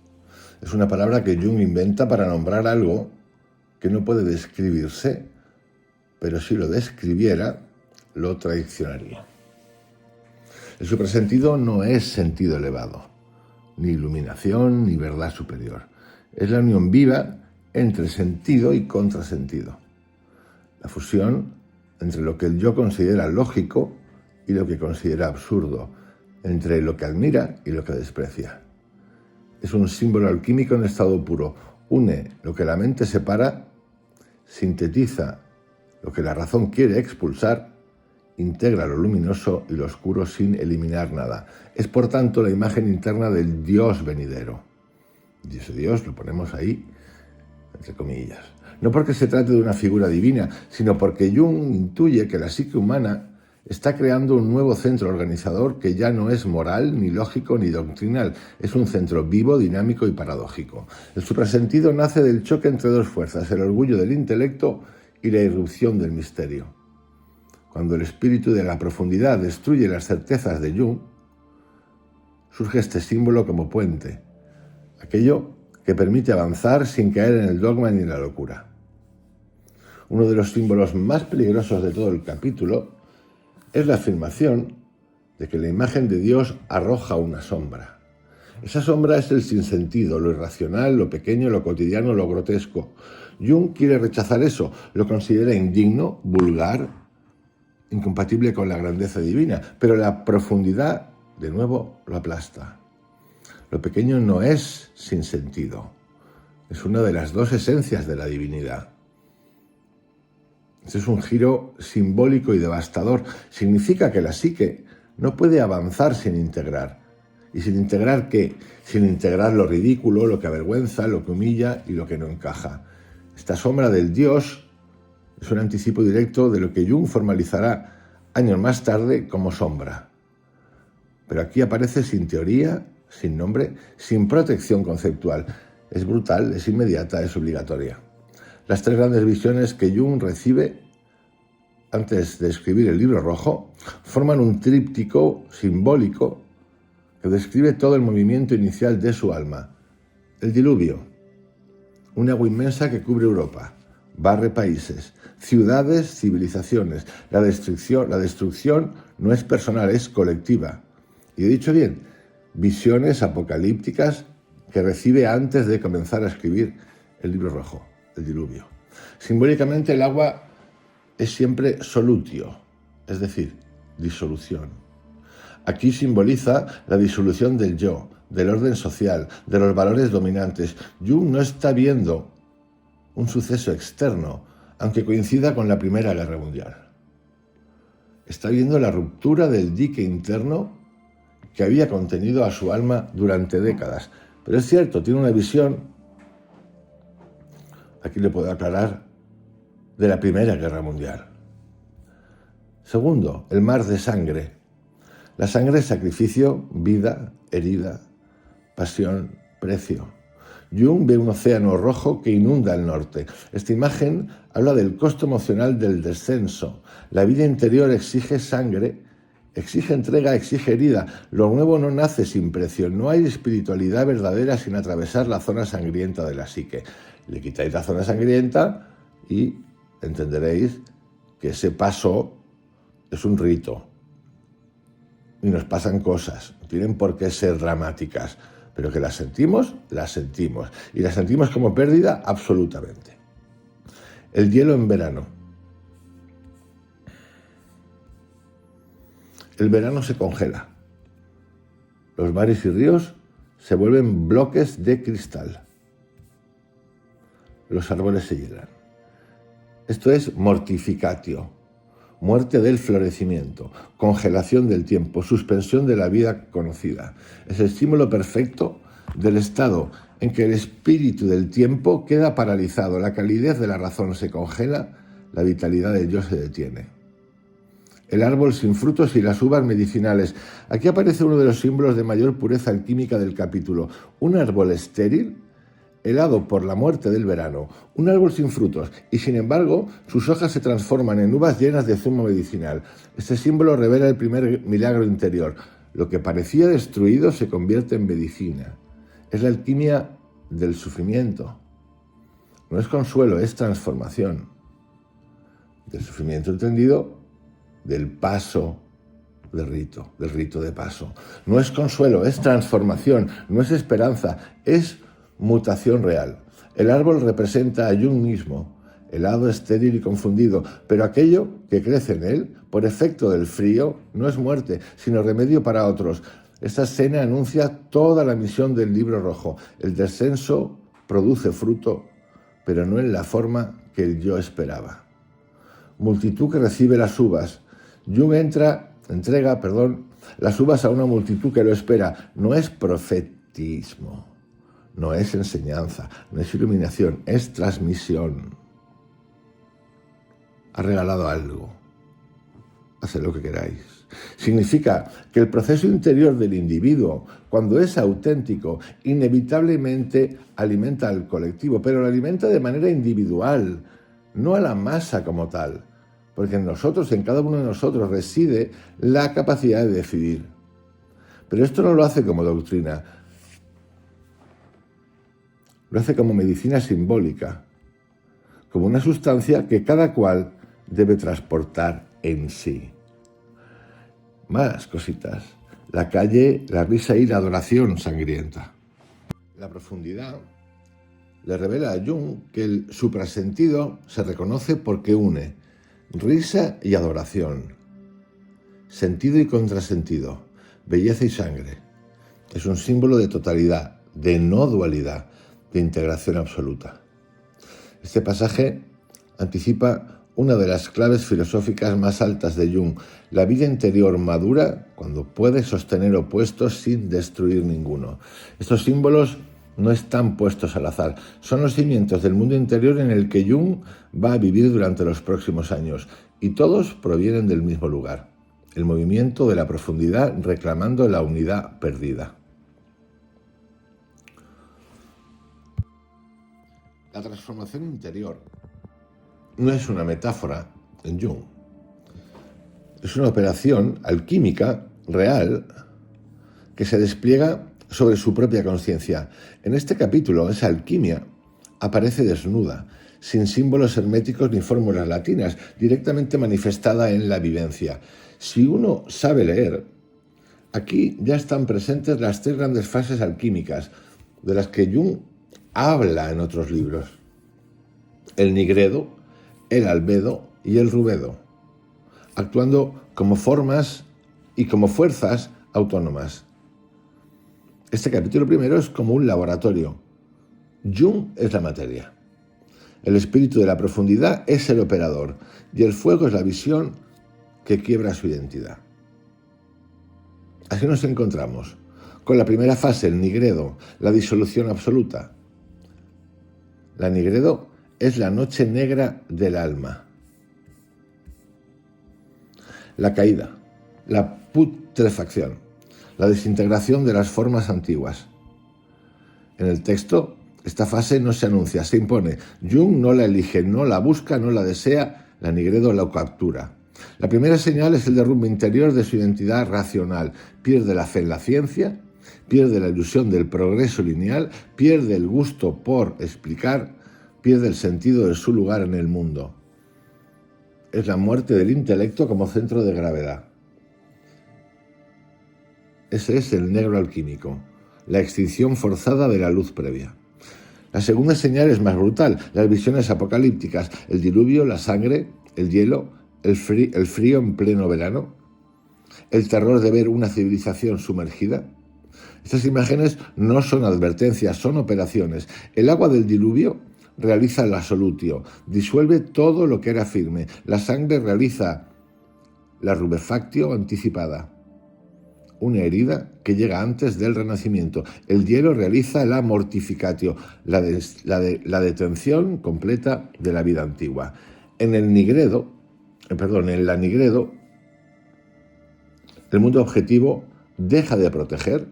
Es una palabra que Jung inventa para nombrar algo que no puede describirse, pero si lo describiera, lo traicionaría. El suprasentido no es sentido elevado, ni iluminación, ni verdad superior. Es la unión viva entre sentido y contrasentido. La fusión entre lo que el yo considera lógico y lo que considera absurdo, entre lo que admira y lo que desprecia. Es un símbolo alquímico en estado puro. Une lo que la mente separa, sintetiza lo que la razón quiere expulsar, integra lo luminoso y lo oscuro sin eliminar nada. Es, por tanto, la imagen interna del Dios venidero. Y ese Dios lo ponemos ahí, entre comillas. No porque se trate de una figura divina, sino porque Jung intuye que la psique humana está creando un nuevo centro organizador que ya no es moral, ni lógico, ni doctrinal. Es un centro vivo, dinámico y paradójico. El suprasentido nace del choque entre dos fuerzas, el orgullo del intelecto y la irrupción del misterio. Cuando el espíritu de la profundidad destruye las certezas de Jung, surge este símbolo como puente, aquello que permite avanzar sin caer en el dogma ni en la locura. Uno de los símbolos más peligrosos de todo el capítulo es la afirmación de que la imagen de Dios arroja una sombra. Esa sombra es el sinsentido, lo irracional, lo pequeño, lo cotidiano, lo grotesco. Jung quiere rechazar eso, lo considera indigno, vulgar, incompatible con la grandeza divina, pero la profundidad, de nuevo, lo aplasta. Lo pequeño no es sinsentido, es una de las dos esencias de la divinidad. Este es un giro simbólico y devastador. Significa que la psique no puede avanzar sin integrar. ¿Y sin integrar qué? Sin integrar lo ridículo, lo que avergüenza, lo que humilla y lo que no encaja. Esta sombra del Dios es un anticipo directo de lo que Jung formalizará años más tarde como sombra. Pero aquí aparece sin teoría, sin nombre, sin protección conceptual. Es brutal, es inmediata, es obligatoria. Las tres grandes visiones que Jung recibe antes de escribir el libro rojo forman un tríptico simbólico que describe todo el movimiento inicial de su alma. El diluvio, un agua inmensa que cubre Europa, barre países, ciudades, civilizaciones. La destrucción no es personal, es colectiva. Y he dicho bien, visiones apocalípticas que recibe antes de comenzar a escribir el libro rojo, el diluvio. Simbólicamente el agua es siempre solutio, es decir, disolución. Aquí simboliza la disolución del yo, del orden social, de los valores dominantes. Jung no está viendo un suceso externo, aunque coincida con la Primera Guerra Mundial. Está viendo la ruptura del dique interno que había contenido a su alma durante décadas. Pero es cierto, tiene una visión, aquí le puedo aclarar, de la Primera Guerra Mundial. Segundo, el mar de sangre. La sangre es sacrificio, vida, herida, pasión, precio. Jung ve un océano rojo que inunda el norte. Esta imagen habla del costo emocional del descenso. La vida interior exige sangre, exige entrega, exige herida. Lo nuevo no nace sin precio. No hay espiritualidad verdadera sin atravesar la zona sangrienta de la psique. Le quitáis la zona sangrienta y entenderéis que ese paso es un rito. Y nos pasan cosas. No tienen por qué ser dramáticas. Pero que las sentimos, las sentimos. Y las sentimos como pérdida, absolutamente. El hielo en verano. El verano se congela. Los mares y ríos se vuelven bloques de cristal. Los árboles se hielan. Esto es mortificatio, muerte del florecimiento, congelación del tiempo, suspensión de la vida conocida. Es el símbolo perfecto del estado en que el espíritu del tiempo queda paralizado, la calidez de la razón se congela, la vitalidad del yo se detiene. El árbol sin frutos y las uvas medicinales. Aquí aparece uno de los símbolos de mayor pureza alquímica del capítulo. Un árbol estéril, helado por la muerte del verano, un árbol sin frutos, y sin embargo sus hojas se transforman en uvas llenas de zumo medicinal. Este símbolo revela el primer milagro interior. Lo que parecía destruido se convierte en medicina. Es la alquimia del sufrimiento. No es consuelo, es transformación. Del sufrimiento entendido del paso del rito de paso. No es consuelo, es transformación, no es esperanza, es mutación real. El árbol representa a Jung mismo, helado, estéril y confundido, pero aquello que crece en él, por efecto del frío, no es muerte, sino remedio para otros. Esta escena anuncia toda la misión del libro rojo. El descenso produce fruto, pero no en la forma que el yo esperaba. Multitud que recibe las uvas. Jung entrega las uvas a una multitud que lo espera. No es profetismo. No es enseñanza, no es iluminación, es transmisión. Ha regalado algo. Haced lo que queráis. Significa que el proceso interior del individuo, cuando es auténtico, inevitablemente alimenta al colectivo, pero lo alimenta de manera individual, no a la masa como tal, porque en nosotros, en cada uno de nosotros, reside la capacidad de decidir. Pero esto no lo hace como doctrina, lo hace como medicina simbólica, como una sustancia que cada cual debe transportar en sí. Más cositas. La calle, la risa y la adoración sangrienta. La profundidad le revela a Jung que el suprasentido se reconoce porque une risa y adoración, sentido y contrasentido, belleza y sangre. Es un símbolo de totalidad, de no dualidad, de integración absoluta. Este pasaje anticipa una de las claves filosóficas más altas de Jung. La vida interior madura cuando puede sostener opuestos sin destruir ninguno. Estos símbolos no están puestos al azar. Son los cimientos del mundo interior en el que Jung va a vivir durante los próximos años. Y todos provienen del mismo lugar. El movimiento de la profundidad reclamando la unidad perdida. La transformación interior no es una metáfora en Jung. Es una operación alquímica real que se despliega sobre su propia conciencia. En este capítulo, esa alquimia aparece desnuda, sin símbolos herméticos ni fórmulas latinas, directamente manifestada en la vivencia. Si uno sabe leer, aquí ya están presentes las tres grandes fases alquímicas, de las que Jung habla en otros libros: el nigredo, el albedo y el rubedo, actuando como formas y como fuerzas autónomas. Este capítulo primero es como un laboratorio. Jung es la materia. El espíritu de la profundidad es el operador y el fuego es la visión que quiebra su identidad. Así nos encontramos con la primera fase, el nigredo, la disolución absoluta. La nigredo es la noche negra del alma. La caída, la putrefacción, la desintegración de las formas antiguas. En el texto, esta fase no se anuncia, se impone. Jung no la elige, no la busca, no la desea, la nigredo la captura. La primera señal es el derrumbe interior de su identidad racional. Pierde la fe en la ciencia, pierde la ilusión del progreso lineal, pierde el gusto por explicar, pierde el sentido de su lugar en el mundo. Es la muerte del intelecto como centro de gravedad. Ese es el negro alquímico, la extinción forzada de la luz previa. La segunda señal es más brutal, las visiones apocalípticas, el diluvio, la sangre, el hielo, el frío en pleno verano, el terror de ver una civilización sumergida. Estas imágenes no son advertencias, son operaciones. El agua del diluvio realiza la solutio, disuelve todo lo que era firme. La sangre realiza la rubefactio anticipada, una herida que llega antes del renacimiento. El hielo realiza la mortificatio, la detención completa de la vida antigua. En la nigredo, el mundo objetivo deja de proteger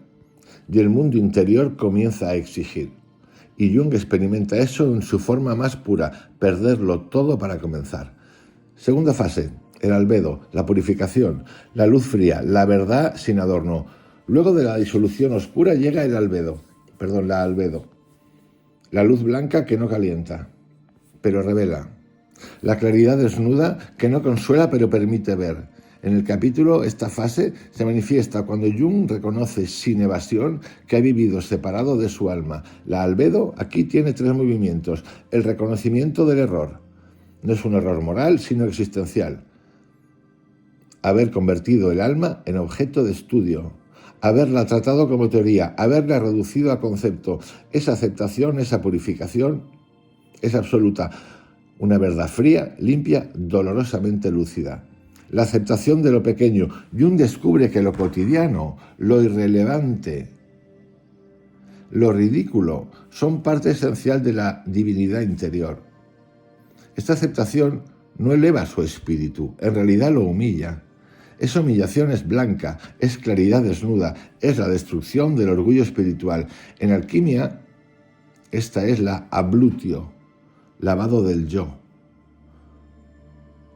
y el mundo interior comienza a exigir. Y Jung experimenta eso en su forma más pura, perderlo todo para comenzar. Segunda fase, el albedo, la purificación, la luz fría, la verdad sin adorno. Luego de la disolución oscura llega la albedo, la luz blanca que no calienta, pero revela. La claridad desnuda que no consuela pero permite ver. En el capítulo, esta fase se manifiesta cuando Jung reconoce sin evasión que ha vivido separado de su alma. La albedo aquí tiene 3 movimientos. El reconocimiento del error. No es un error moral, sino existencial. Haber convertido el alma en objeto de estudio. Haberla tratado como teoría. Haberla reducido a concepto. Esa aceptación, esa purificación es absoluta. Una verdad fría, limpia, dolorosamente lúcida. La aceptación de lo pequeño. Jung descubre que lo cotidiano, lo irrelevante, lo ridículo, son parte esencial de la divinidad interior. Esta aceptación no eleva su espíritu, en realidad lo humilla. Esa humillación es blanca, es claridad desnuda, es la destrucción del orgullo espiritual. En alquimia, esta es la ablutio, lavado del yo.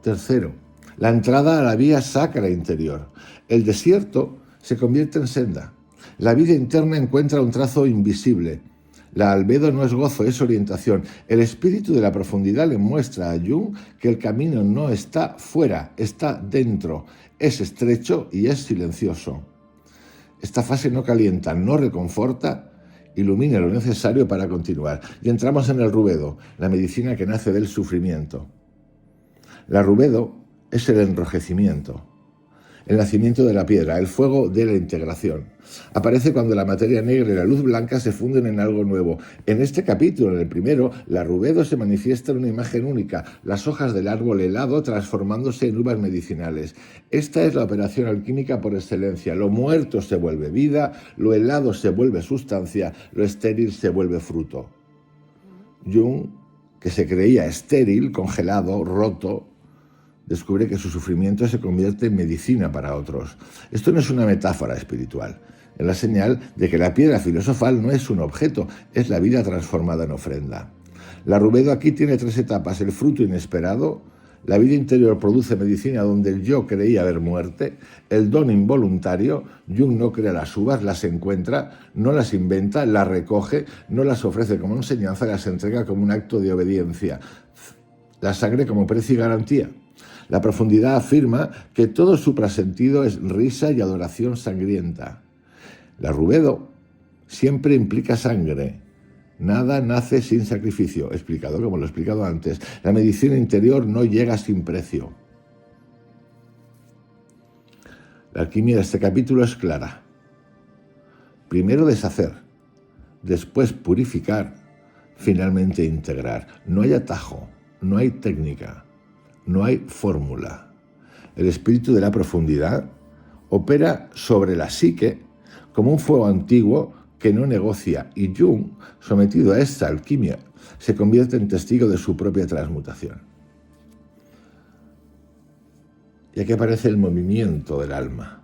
Tercero, la entrada a la vía sacra interior. El desierto se convierte en senda. La vida interna encuentra un trazo invisible. La albedo no es gozo, es orientación. El espíritu de la profundidad le muestra a Jung que el camino no está fuera, está dentro. Es estrecho y es silencioso. Esta fase no calienta, no reconforta, ilumina lo necesario para continuar. Y entramos en el rubedo, la medicina que nace del sufrimiento. La rubedo es el enrojecimiento, el nacimiento de la piedra, el fuego de la integración. Aparece cuando la materia negra y la luz blanca se funden en algo nuevo. En este capítulo, en el primero, la rubedo se manifiesta en una imagen única, las hojas del árbol helado transformándose en uvas medicinales. Esta es la operación alquímica por excelencia. Lo muerto se vuelve vida, lo helado se vuelve sustancia, lo estéril se vuelve fruto. Jung, que se creía estéril, congelado, roto, descubre que su sufrimiento se convierte en medicina para otros. Esto no es una metáfora espiritual, es la señal de que la piedra filosofal no es un objeto, es la vida transformada en ofrenda. La rubedo aquí tiene 3 etapas: el fruto inesperado, la vida interior produce medicina donde el yo creía haber muerte, el don involuntario, Jung no crea las uvas, las encuentra, no las inventa, las recoge, no las ofrece como enseñanza, las entrega como un acto de obediencia. La sangre como precio y garantía. La profundidad afirma que todo suprasentido es risa y adoración sangrienta. La rubedo siempre implica sangre. Nada nace sin sacrificio, explicado como lo he explicado antes. La medicina interior no llega sin precio. La alquimia de este capítulo es clara. Primero deshacer, después purificar, finalmente integrar. No hay atajo, no hay técnica, no hay fórmula. El espíritu de la profundidad opera sobre la psique como un fuego antiguo que no negocia, y Jung, sometido a esta alquimia, se convierte en testigo de su propia transmutación. Y aquí aparece el movimiento del alma.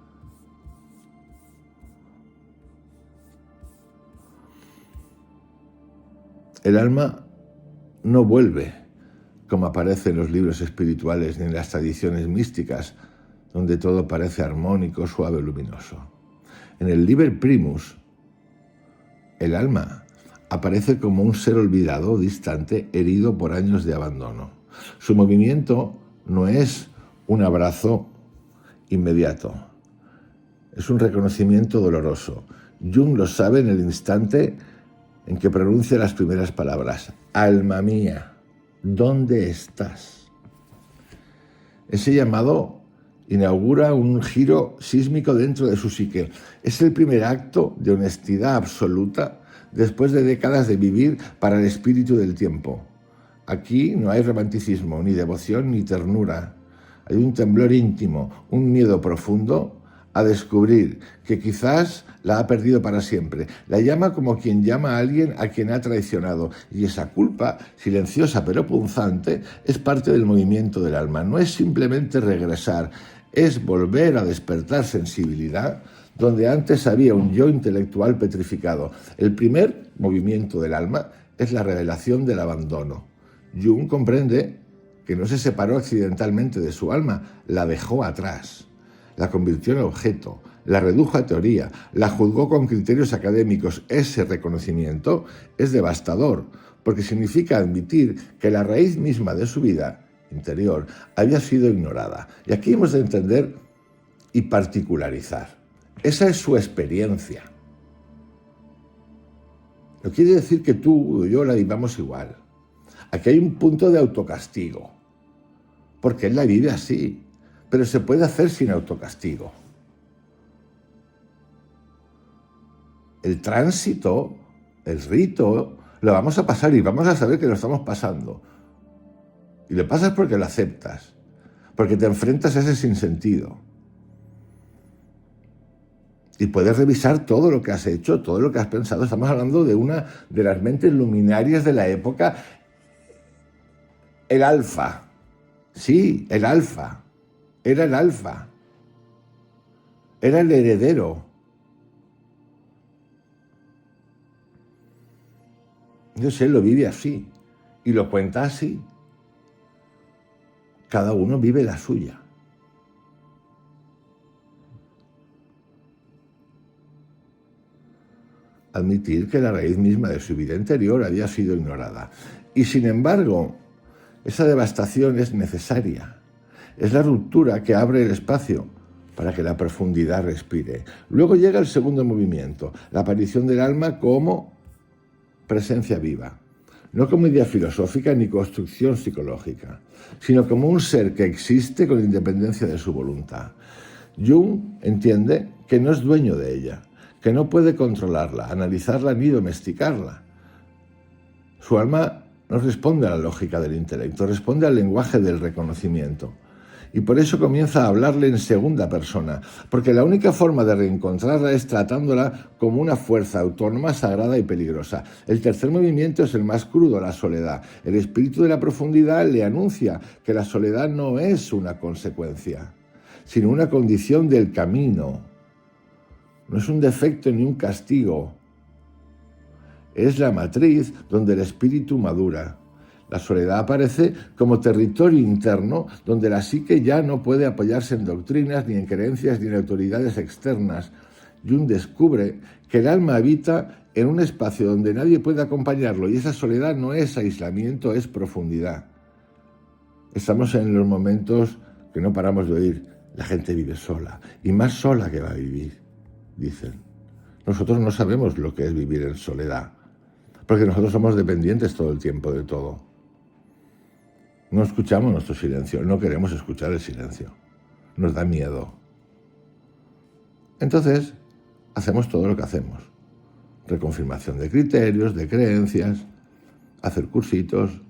El alma no vuelve, como aparece en los libros espirituales ni en las tradiciones místicas, donde todo parece armónico, suave, luminoso. En el Liber Primus, el alma aparece como un ser olvidado, distante, herido por años de abandono. Su movimiento no es un abrazo inmediato, es un reconocimiento doloroso. Jung lo sabe en el instante en que pronuncia las primeras palabras. Alma mía, ¿dónde estás? Ese llamado inaugura un giro sísmico dentro de su psique. Es el primer acto de honestidad absoluta después de décadas de vivir para el espíritu del tiempo. Aquí no hay romanticismo, ni devoción, ni ternura. Hay un temblor íntimo, un miedo profundo a descubrir que quizás la ha perdido para siempre. La llama como quien llama a alguien a quien ha traicionado. Y esa culpa, silenciosa pero punzante, es parte del movimiento del alma. No es simplemente regresar, es volver a despertar sensibilidad donde antes había un yo intelectual petrificado. El primer movimiento del alma es la revelación del abandono. Jung comprende que no se separó accidentalmente de su alma, la dejó atrás, la convirtió en objeto, la redujo a teoría, la juzgó con criterios académicos. Ese reconocimiento es devastador, porque significa admitir que la raíz misma de su vida interior había sido ignorada. Y aquí hemos de entender y particularizar. Esa es su experiencia. No quiere decir que tú o yo la vivamos igual. Aquí hay un punto de autocastigo, porque él la vive así, pero se puede hacer sin autocastigo. El tránsito, el rito, lo vamos a pasar y vamos a saber que lo estamos pasando. Y lo pasas porque lo aceptas, porque te enfrentas a ese sinsentido. Y puedes revisar todo lo que has hecho, todo lo que has pensado. Estamos hablando de una de las mentes luminarias de la época. El alfa. Sí, el alfa. Era el alfa. Era el heredero. Yo sé, lo vive así. Y lo cuenta así. Cada uno vive la suya. Admitir que la raíz misma de su vida interior había sido ignorada. Y sin embargo, esa devastación es necesaria. Es la ruptura que abre el espacio para que la profundidad respire. Luego llega el segundo movimiento, la aparición del alma como presencia viva. No como idea filosófica ni construcción psicológica, sino como un ser que existe con independencia de su voluntad. Jung entiende que no es dueño de ella, que no puede controlarla, analizarla ni domesticarla. Su alma no responde a la lógica del intelecto, responde al lenguaje del reconocimiento. Y por eso comienza a hablarle en segunda persona, porque la única forma de reencontrarla es tratándola como una fuerza autónoma, sagrada y peligrosa. El tercer movimiento es el más crudo, la soledad. El espíritu de la profundidad le anuncia que la soledad no es una consecuencia, sino una condición del camino. No es un defecto ni un castigo. Es la matriz donde el espíritu madura. La soledad aparece como territorio interno donde la psique ya no puede apoyarse en doctrinas, ni en creencias, ni en autoridades externas. Jung descubre que el alma habita en un espacio donde nadie puede acompañarlo, y esa soledad no es aislamiento, es profundidad. Estamos en los momentos que no paramos de oír. La gente vive sola, y más sola que va a vivir, dicen. Nosotros no sabemos lo que es vivir en soledad, porque nosotros somos dependientes todo el tiempo de todo. No escuchamos nuestro silencio, no queremos escuchar el silencio. Nos da miedo. Entonces, hacemos todo lo que hacemos. Reconfirmación de criterios, de creencias, hacer cursitos,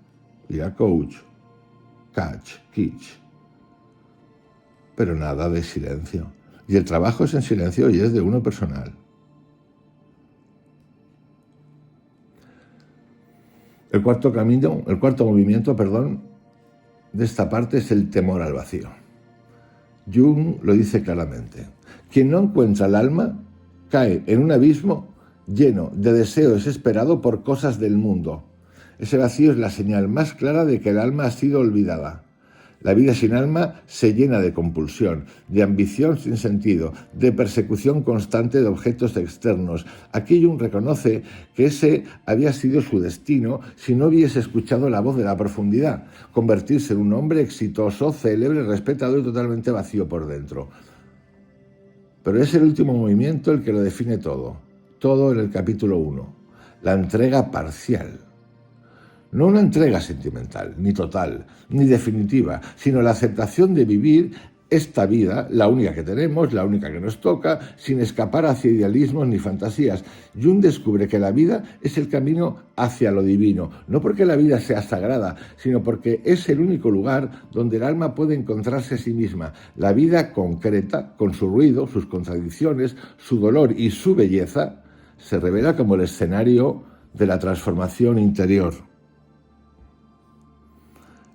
ir a coach, kitsch. Pero nada de silencio. Y el trabajo es en silencio y es de uno personal. El cuarto movimiento, de esta parte es el temor al vacío. Jung lo dice claramente. Quien no encuentra el alma cae en un abismo lleno de deseo desesperado por cosas del mundo. Ese vacío es la señal más clara de que el alma ha sido olvidada. La vida sin alma se llena de compulsión, de ambición sin sentido, de persecución constante de objetos externos. Aquí Jung reconoce que ese había sido su destino si no hubiese escuchado la voz de la profundidad, convertirse en un hombre exitoso, célebre, respetado y totalmente vacío por dentro. Pero es el último movimiento el que lo define todo en el capítulo 1, la entrega parcial. No una entrega sentimental, ni total, ni definitiva, sino la aceptación de vivir esta vida, la única que tenemos, la única que nos toca, sin escapar hacia idealismos ni fantasías. Jung descubre que la vida es el camino hacia lo divino, no porque la vida sea sagrada, sino porque es el único lugar donde el alma puede encontrarse a sí misma. La vida concreta, con su ruido, sus contradicciones, su dolor y su belleza, se revela como el escenario de la transformación interior.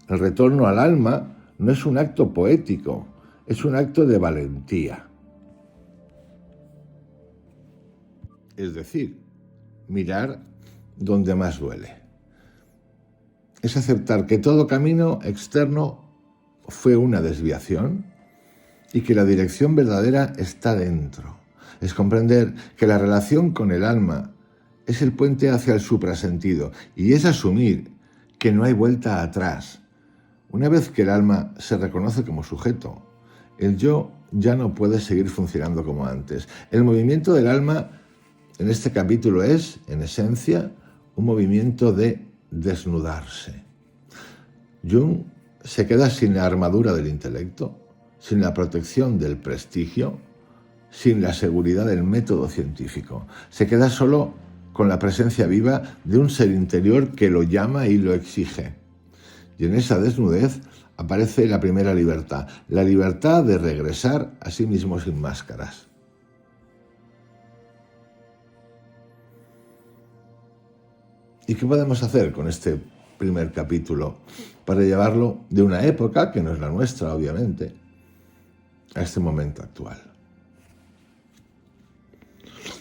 El retorno al alma no es un acto poético, es un acto de valentía. Es decir, mirar donde más duele. Es aceptar que todo camino externo fue una desviación y que la dirección verdadera está dentro. Es comprender que la relación con el alma es el puente hacia el suprasentido y es asumir que no hay vuelta atrás. Una vez que el alma se reconoce como sujeto, el yo ya no puede seguir funcionando como antes. El movimiento del alma en este capítulo es, en esencia, un movimiento de desnudarse. Jung se queda sin la armadura del intelecto, sin la protección del prestigio, sin la seguridad del método científico. Se queda solo con la presencia viva de un ser interior que lo llama y lo exige. Y en esa desnudez aparece la primera libertad, la libertad de regresar a sí mismo sin máscaras. ¿Y qué podemos hacer con este primer capítulo para llevarlo de una época, que no es la nuestra, obviamente, a este momento actual?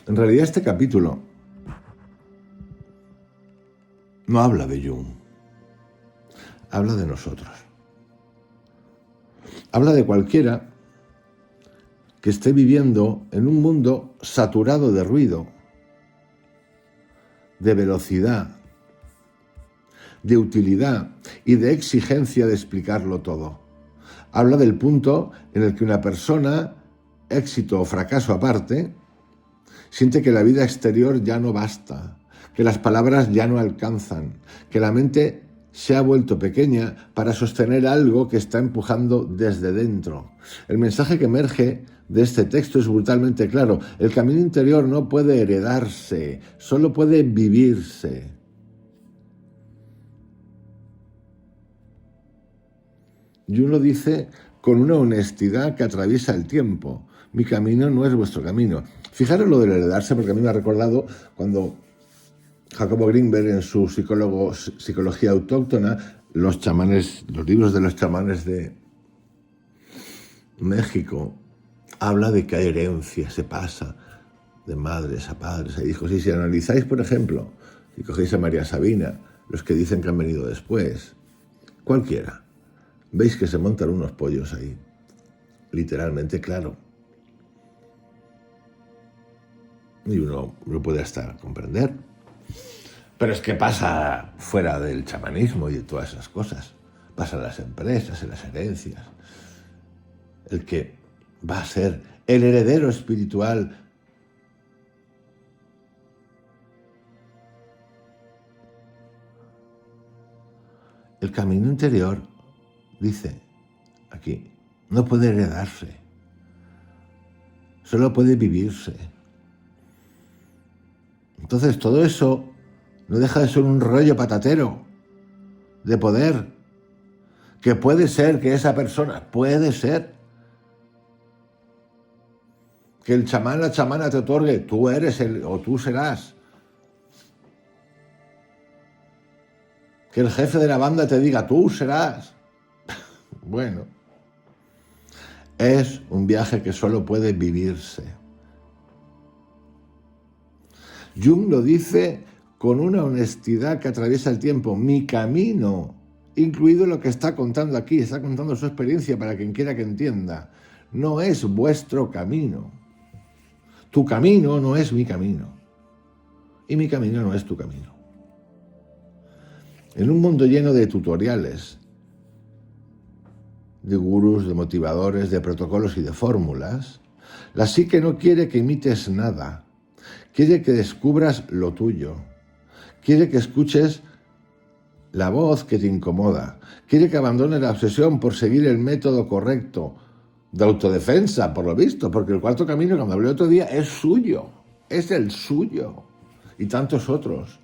En realidad este capítulo no habla de Jung, habla de nosotros. Habla de cualquiera que esté viviendo en un mundo saturado de ruido, de velocidad, de utilidad y de exigencia de explicarlo todo. Habla del punto en el que una persona, éxito o fracaso aparte, siente que la vida exterior ya no basta, que las palabras ya no alcanzan, que la mente se ha vuelto pequeña para sostener algo que está empujando desde dentro. El mensaje que emerge de este texto es brutalmente claro. El camino interior no puede heredarse, solo puede vivirse. Jung lo dice con una honestidad que atraviesa el tiempo. Mi camino no es vuestro camino. Fijaros lo del heredarse, porque a mí me ha recordado cuando Jacobo Greenberg, en su Psicología Autóctona, los libros de los chamanes de México, habla de que hay herencia, se pasa de madres a padres, a hijos. Y si analizáis, por ejemplo, si cogéis a María Sabina, los que dicen que han venido después, cualquiera, veis que se montan unos pollos ahí, literalmente, claro. Y uno lo puede hasta comprender. Pero es que pasa fuera del chamanismo y de todas esas cosas. Pasa en las empresas, en las herencias. El que va a ser el heredero espiritual el camino interior, dice aquí, no puede heredarse. solo puede vivirse. Entonces todo eso no deja de ser un rollo patatero de poder, que puede ser que esa persona, puede ser que el chamán, la chamana te otorgue, tú eres o tú serás. Que el jefe de la banda te diga, tú serás. Bueno, es un viaje que solo puede vivirse. Jung lo dice con una honestidad que atraviesa el tiempo. Mi camino, incluido lo que está contando aquí, está contando su experiencia para quien quiera que entienda, no es vuestro camino. Tu camino no es mi camino. Y mi camino no es tu camino. En un mundo lleno de tutoriales, de gurús, de motivadores, de protocolos y de fórmulas, la psique no quiere que imites nada. Quiere que descubras lo tuyo. Quiere que escuches la voz que te incomoda. Quiere que abandones la obsesión por seguir el método correcto de autodefensa, por lo visto, porque el cuarto camino, cuando hablé otro día, es suyo. Es el suyo. Y tantos otros.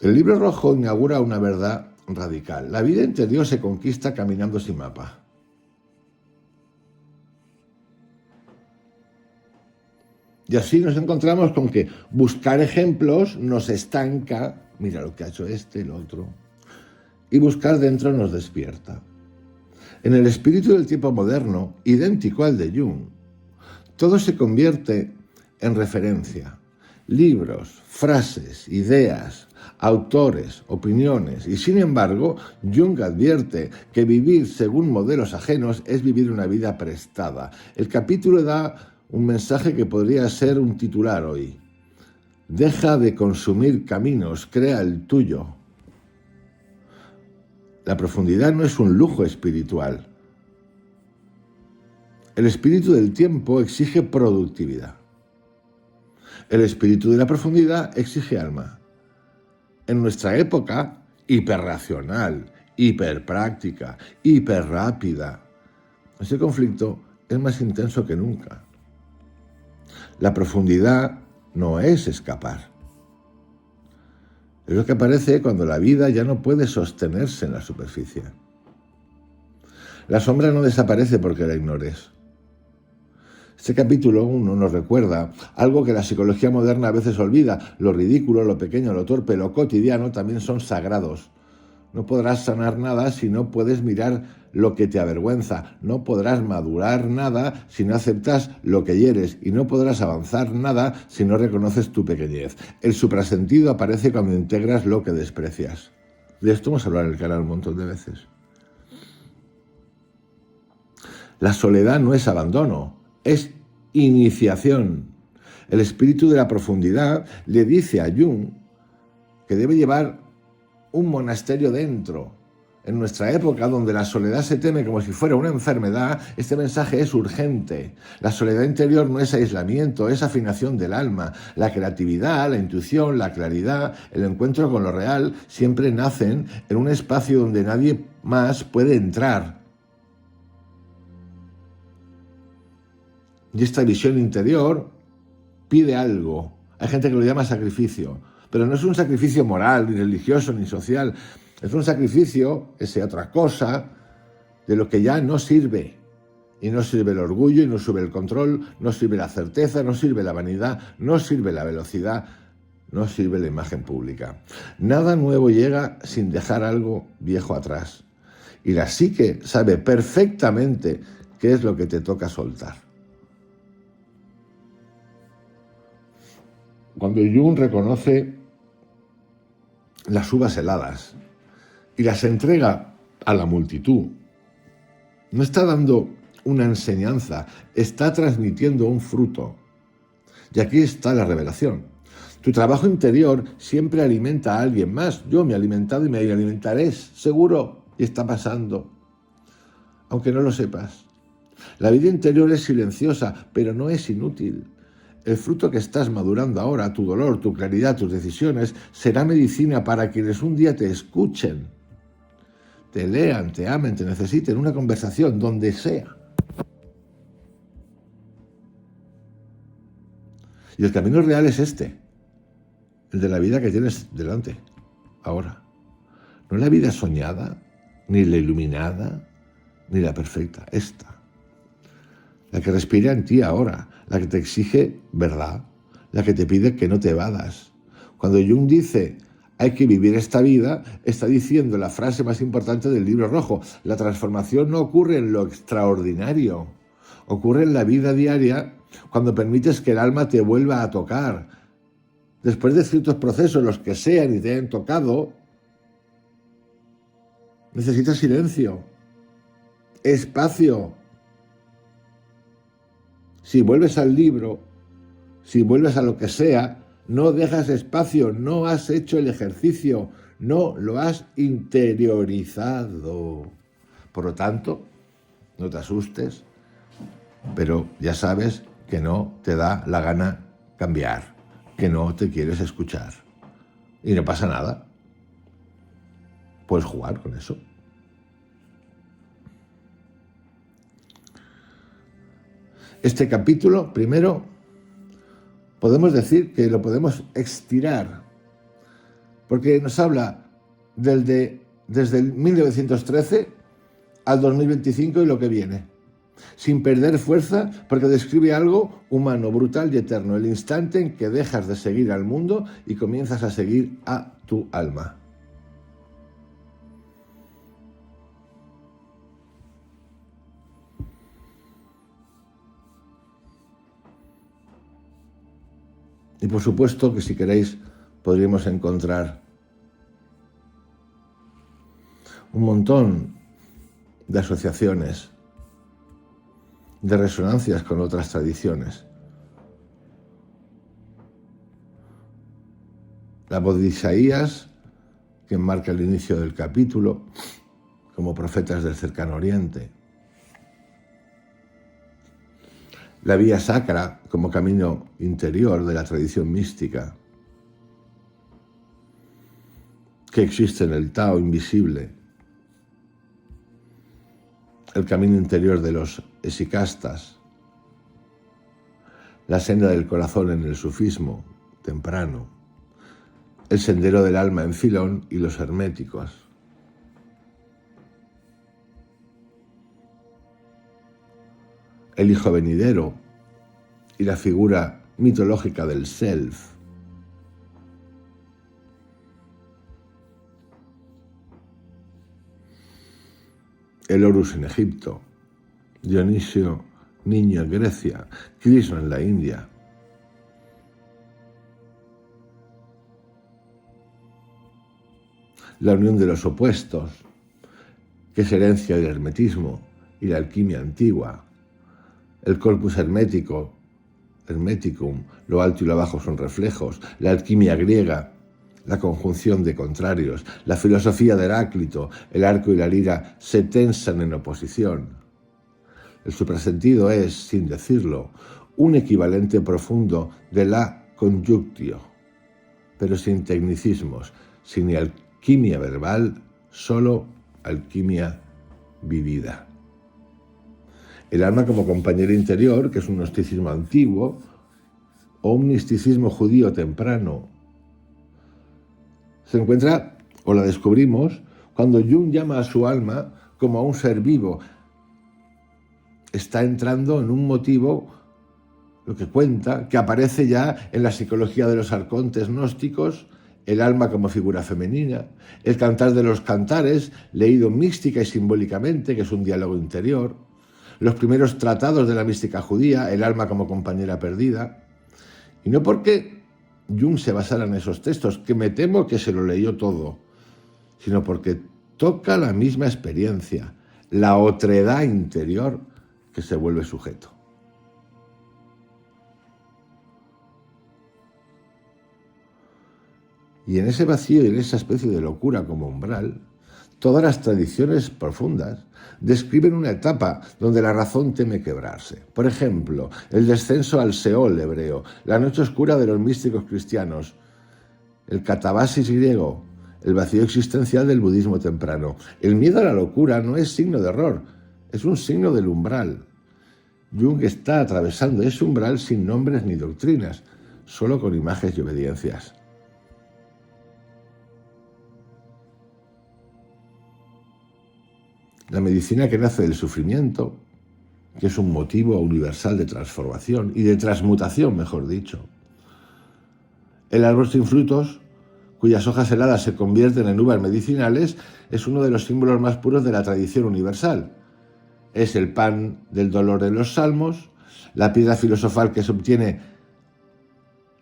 El libro rojo inaugura una verdad radical. La vida interior se conquista caminando sin mapa. Y así nos encontramos con que buscar ejemplos nos estanca, mira lo que ha hecho este, el otro, y buscar dentro nos despierta. En el espíritu del tiempo moderno, idéntico al de Jung, todo se convierte en referencia. Libros, frases, ideas, autores, opiniones, y sin embargo, Jung advierte que vivir según modelos ajenos es vivir una vida prestada. El capítulo da un mensaje que podría ser un titular hoy. Deja de consumir caminos, crea el tuyo. La profundidad no es un lujo espiritual. El espíritu del tiempo exige productividad. El espíritu de la profundidad exige alma. En nuestra época, hiperracional, hiperpráctica, hiperrápida, ese conflicto es más intenso que nunca. La profundidad no es escapar. Es lo que aparece cuando la vida ya no puede sostenerse en la superficie. La sombra no desaparece porque la ignores. Este capítulo 1 nos recuerda algo que la psicología moderna a veces olvida. Lo ridículo, lo pequeño, lo torpe, lo cotidiano también son sagrados. No podrás sanar nada si no puedes mirar lo que te avergüenza. No podrás madurar nada si no aceptas lo que hieres. Y no podrás avanzar nada si no reconoces tu pequeñez. El suprasentido aparece cuando integras lo que desprecias. De esto hemos hablado en el canal un montón de veces. La soledad no es abandono, es iniciación. El espíritu de la profundidad le dice a Jung que debe llevar un monasterio dentro. En nuestra época, donde la soledad se teme como si fuera una enfermedad, este mensaje es urgente. La soledad interior no es aislamiento, es afinación del alma. La creatividad, la intuición, la claridad, el encuentro con lo real, siempre nacen en un espacio donde nadie más puede entrar. Y esta visión interior pide algo. Hay gente que lo llama sacrificio, pero no es un sacrificio moral, ni religioso, ni social. Es un sacrificio, esa otra cosa, de lo que ya no sirve. Y no sirve el orgullo, y no sirve el control, no sirve la certeza, no sirve la vanidad, no sirve la velocidad, no sirve la imagen pública. Nada nuevo llega sin dejar algo viejo atrás. Y la psique sabe perfectamente qué es lo que te toca soltar. Cuando Jung reconoce las uvas heladas y las entrega a la multitud, no está dando una enseñanza, está transmitiendo un fruto. Y aquí está la revelación. Tu trabajo interior siempre alimenta a alguien más. Yo me he alimentado y me alimentaré, seguro, y está pasando, aunque no lo sepas. La vida interior es silenciosa, pero no es inútil. El fruto que estás madurando ahora, tu dolor, tu claridad, tus decisiones, será medicina para quienes un día te escuchen, te lean, te amen, te necesiten, una conversación, donde sea. Y el camino real es este, el de la vida que tienes delante, ahora. No la vida soñada, ni la iluminada, ni la perfecta, esta. La que respira en ti ahora, la que te exige verdad, la que te pide que no te evadas. Cuando Jung dice, hay que vivir esta vida, está diciendo la frase más importante del libro rojo. La transformación no ocurre en lo extraordinario, ocurre en la vida diaria cuando permites que el alma te vuelva a tocar. Después de ciertos procesos, los que sean y te hayan tocado, necesitas silencio, espacio. Si vuelves al libro, si vuelves a lo que sea, no dejas espacio, no has hecho el ejercicio, no lo has interiorizado. Por lo tanto, no te asustes, pero ya sabes que no te da la gana cambiar, que no te quieres escuchar. Y no pasa nada. Puedes jugar con eso. Este capítulo, primero, podemos decir que lo podemos estirar, porque nos habla desde el 1913 al 2025 y lo que viene, sin perder fuerza, porque describe algo humano, brutal y eterno, el instante en que dejas de seguir al mundo y comienzas a seguir a tu alma. Y por supuesto que si queréis podríamos encontrar un montón de asociaciones, de resonancias con otras tradiciones. La voz de Isaías, que marca el inicio del capítulo, como profetas del cercano oriente. La vía sacra como camino interior de la tradición mística que existe en el Tao invisible. El camino interior de los esicastas. La senda del corazón en el sufismo temprano. El sendero del alma en Filón y los herméticos. El hijo venidero y la figura mitológica del self. El Horus en Egipto, Dionisio niño en Grecia, Krishna en la India. La unión de los opuestos, que es herencia del hermetismo y la alquimia antigua. El corpus hermético, hermeticum, lo alto y lo bajo son reflejos, la alquimia griega, la conjunción de contrarios, la filosofía de Heráclito, el arco y la lira se tensan en oposición. El suprasentido es, sin decirlo, un equivalente profundo de la conjunctio, pero sin tecnicismos, sin alquimia verbal, solo alquimia vivida. El alma como compañera interior, que es un gnosticismo antiguo, o un misticismo judío temprano, se encuentra, o la descubrimos, cuando Jung llama a su alma como a un ser vivo. Está entrando en un motivo, lo que cuenta, que aparece ya en la psicología de los arcontes gnósticos, el alma como figura femenina, el cantar de los cantares, leído mística y simbólicamente, que es un diálogo interior, los primeros tratados de la mística judía, el alma como compañera perdida. Y no porque Jung se basara en esos textos, que me temo que se lo leyó todo, sino porque toca la misma experiencia, la otredad interior que se vuelve sujeto. Y en ese vacío y en esa especie de locura como umbral, todas las tradiciones profundas describen una etapa donde la razón teme quebrarse. Por ejemplo, el descenso al Seol hebreo, la noche oscura de los místicos cristianos, el catabasis griego, el vacío existencial del budismo temprano. El miedo a la locura no es signo de error, es un signo del umbral. Jung está atravesando ese umbral sin nombres ni doctrinas, solo con imágenes y obediencias. La medicina que nace del sufrimiento, que es un motivo universal de transformación y de transmutación, mejor dicho. El árbol sin frutos, cuyas hojas heladas se convierten en uvas medicinales, es uno de los símbolos más puros de la tradición universal. Es el pan del dolor en los salmos, la piedra filosofal que se obtiene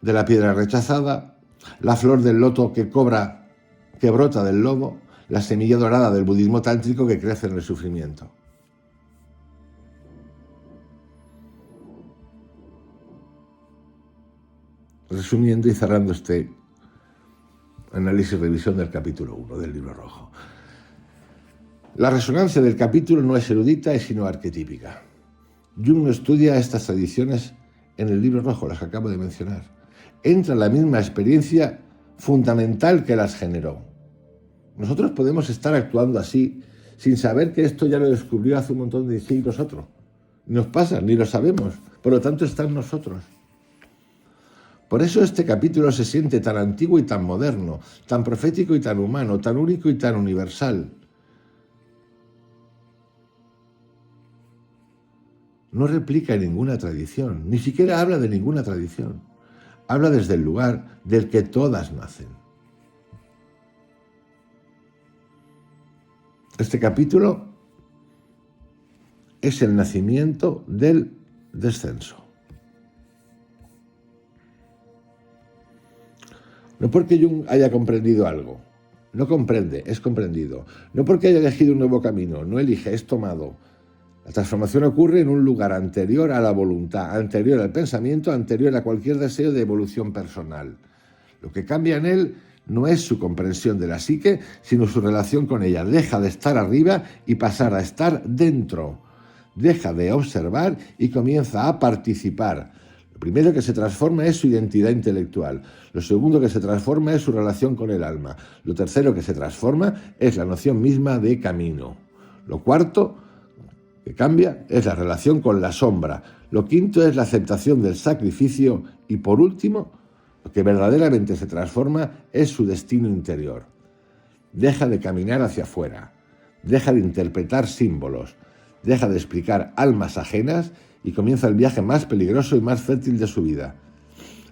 de la piedra rechazada, la flor del loto que brota del lodo, la semilla dorada del budismo tántrico que crece en el sufrimiento. Resumiendo y cerrando este análisis y revisión del capítulo 1 del Libro Rojo. La resonancia del capítulo no es erudita, sino arquetípica. Jung no estudia estas tradiciones en el Libro Rojo, las que acabo de mencionar. Entra en la misma experiencia fundamental que las generó. Nosotros podemos estar actuando así sin saber que esto ya lo descubrió hace un montón de siglos otro. Nos pasa, ni lo sabemos, por lo tanto está en nosotros. Por eso este capítulo se siente tan antiguo y tan moderno, tan profético y tan humano, tan único y tan universal. No replica ninguna tradición, ni siquiera habla de ninguna tradición. Habla desde el lugar del que todas nacen. Este capítulo es el nacimiento del descenso. No porque Jung haya comprendido algo, no comprende, es comprendido. No porque haya elegido un nuevo camino, no elige, es tomado. La transformación ocurre en un lugar anterior a la voluntad, anterior al pensamiento, anterior a cualquier deseo de evolución personal. Lo que cambia en él no es su comprensión de la psique, sino su relación con ella. Deja de estar arriba y pasar a estar dentro. Deja de observar y comienza a participar. Lo primero que se transforma es su identidad intelectual. Lo segundo que se transforma es su relación con el alma. Lo tercero que se transforma es la noción misma de camino. Lo cuarto que cambia es la relación con la sombra. Lo quinto es la aceptación del sacrificio. Y por último, lo que verdaderamente se transforma es su destino interior. Deja de caminar hacia afuera. Deja de interpretar símbolos. Deja de explicar almas ajenas y comienza el viaje más peligroso y más fértil de su vida.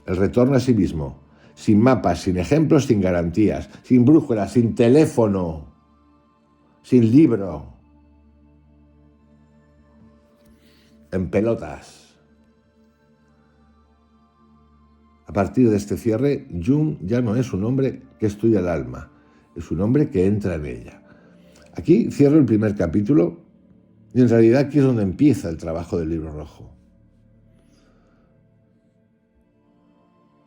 El retorno a sí mismo, sin mapas, sin ejemplos, sin garantías, sin brújula, sin teléfono, sin libro, en pelotas. A partir de este cierre, Jung ya no es un hombre que estudia el alma, es un hombre que entra en ella. Aquí cierro el primer capítulo y en realidad aquí es donde empieza el trabajo del Libro Rojo.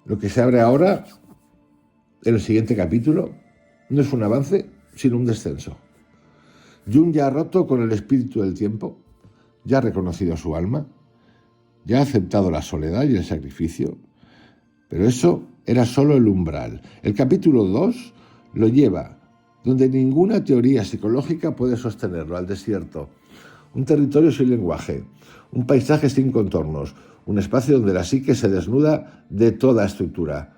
Lo que se abre ahora, en el siguiente capítulo, no es un avance, sino un descenso. Jung ya ha roto con el espíritu del tiempo, ya ha reconocido su alma, ya ha aceptado la soledad y el sacrificio, pero eso era solo el umbral. El capítulo 2 lo lleva donde ninguna teoría psicológica puede sostenerlo, al desierto. Un territorio sin lenguaje, un paisaje sin contornos, un espacio donde la psique se desnuda de toda estructura.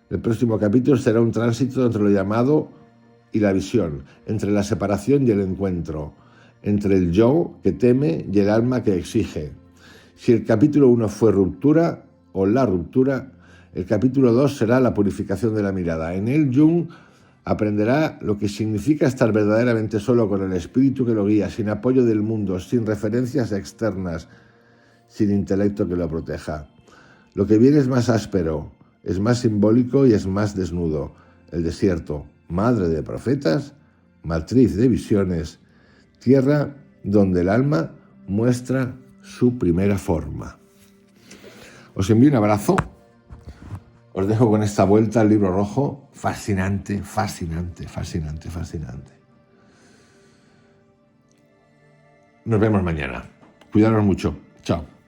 El próximo capítulo será un tránsito entre lo llamado y la visión, entre la separación y el encuentro, entre el yo que teme y el alma que exige. Si el capítulo 1 fue ruptura o la ruptura, el capítulo 2 será la purificación de la mirada. En él Jung aprenderá lo que significa estar verdaderamente solo con el espíritu que lo guía, sin apoyo del mundo, sin referencias externas, sin intelecto que lo proteja. Lo que viene es más áspero, es más simbólico y es más desnudo. El desierto, madre de profetas, matriz de visiones, tierra donde el alma muestra su primera forma. Os envío un abrazo. Os dejo con esta vuelta al Libro Rojo. Fascinante, fascinante, fascinante, fascinante. Nos vemos mañana. Cuidaros mucho. Chao.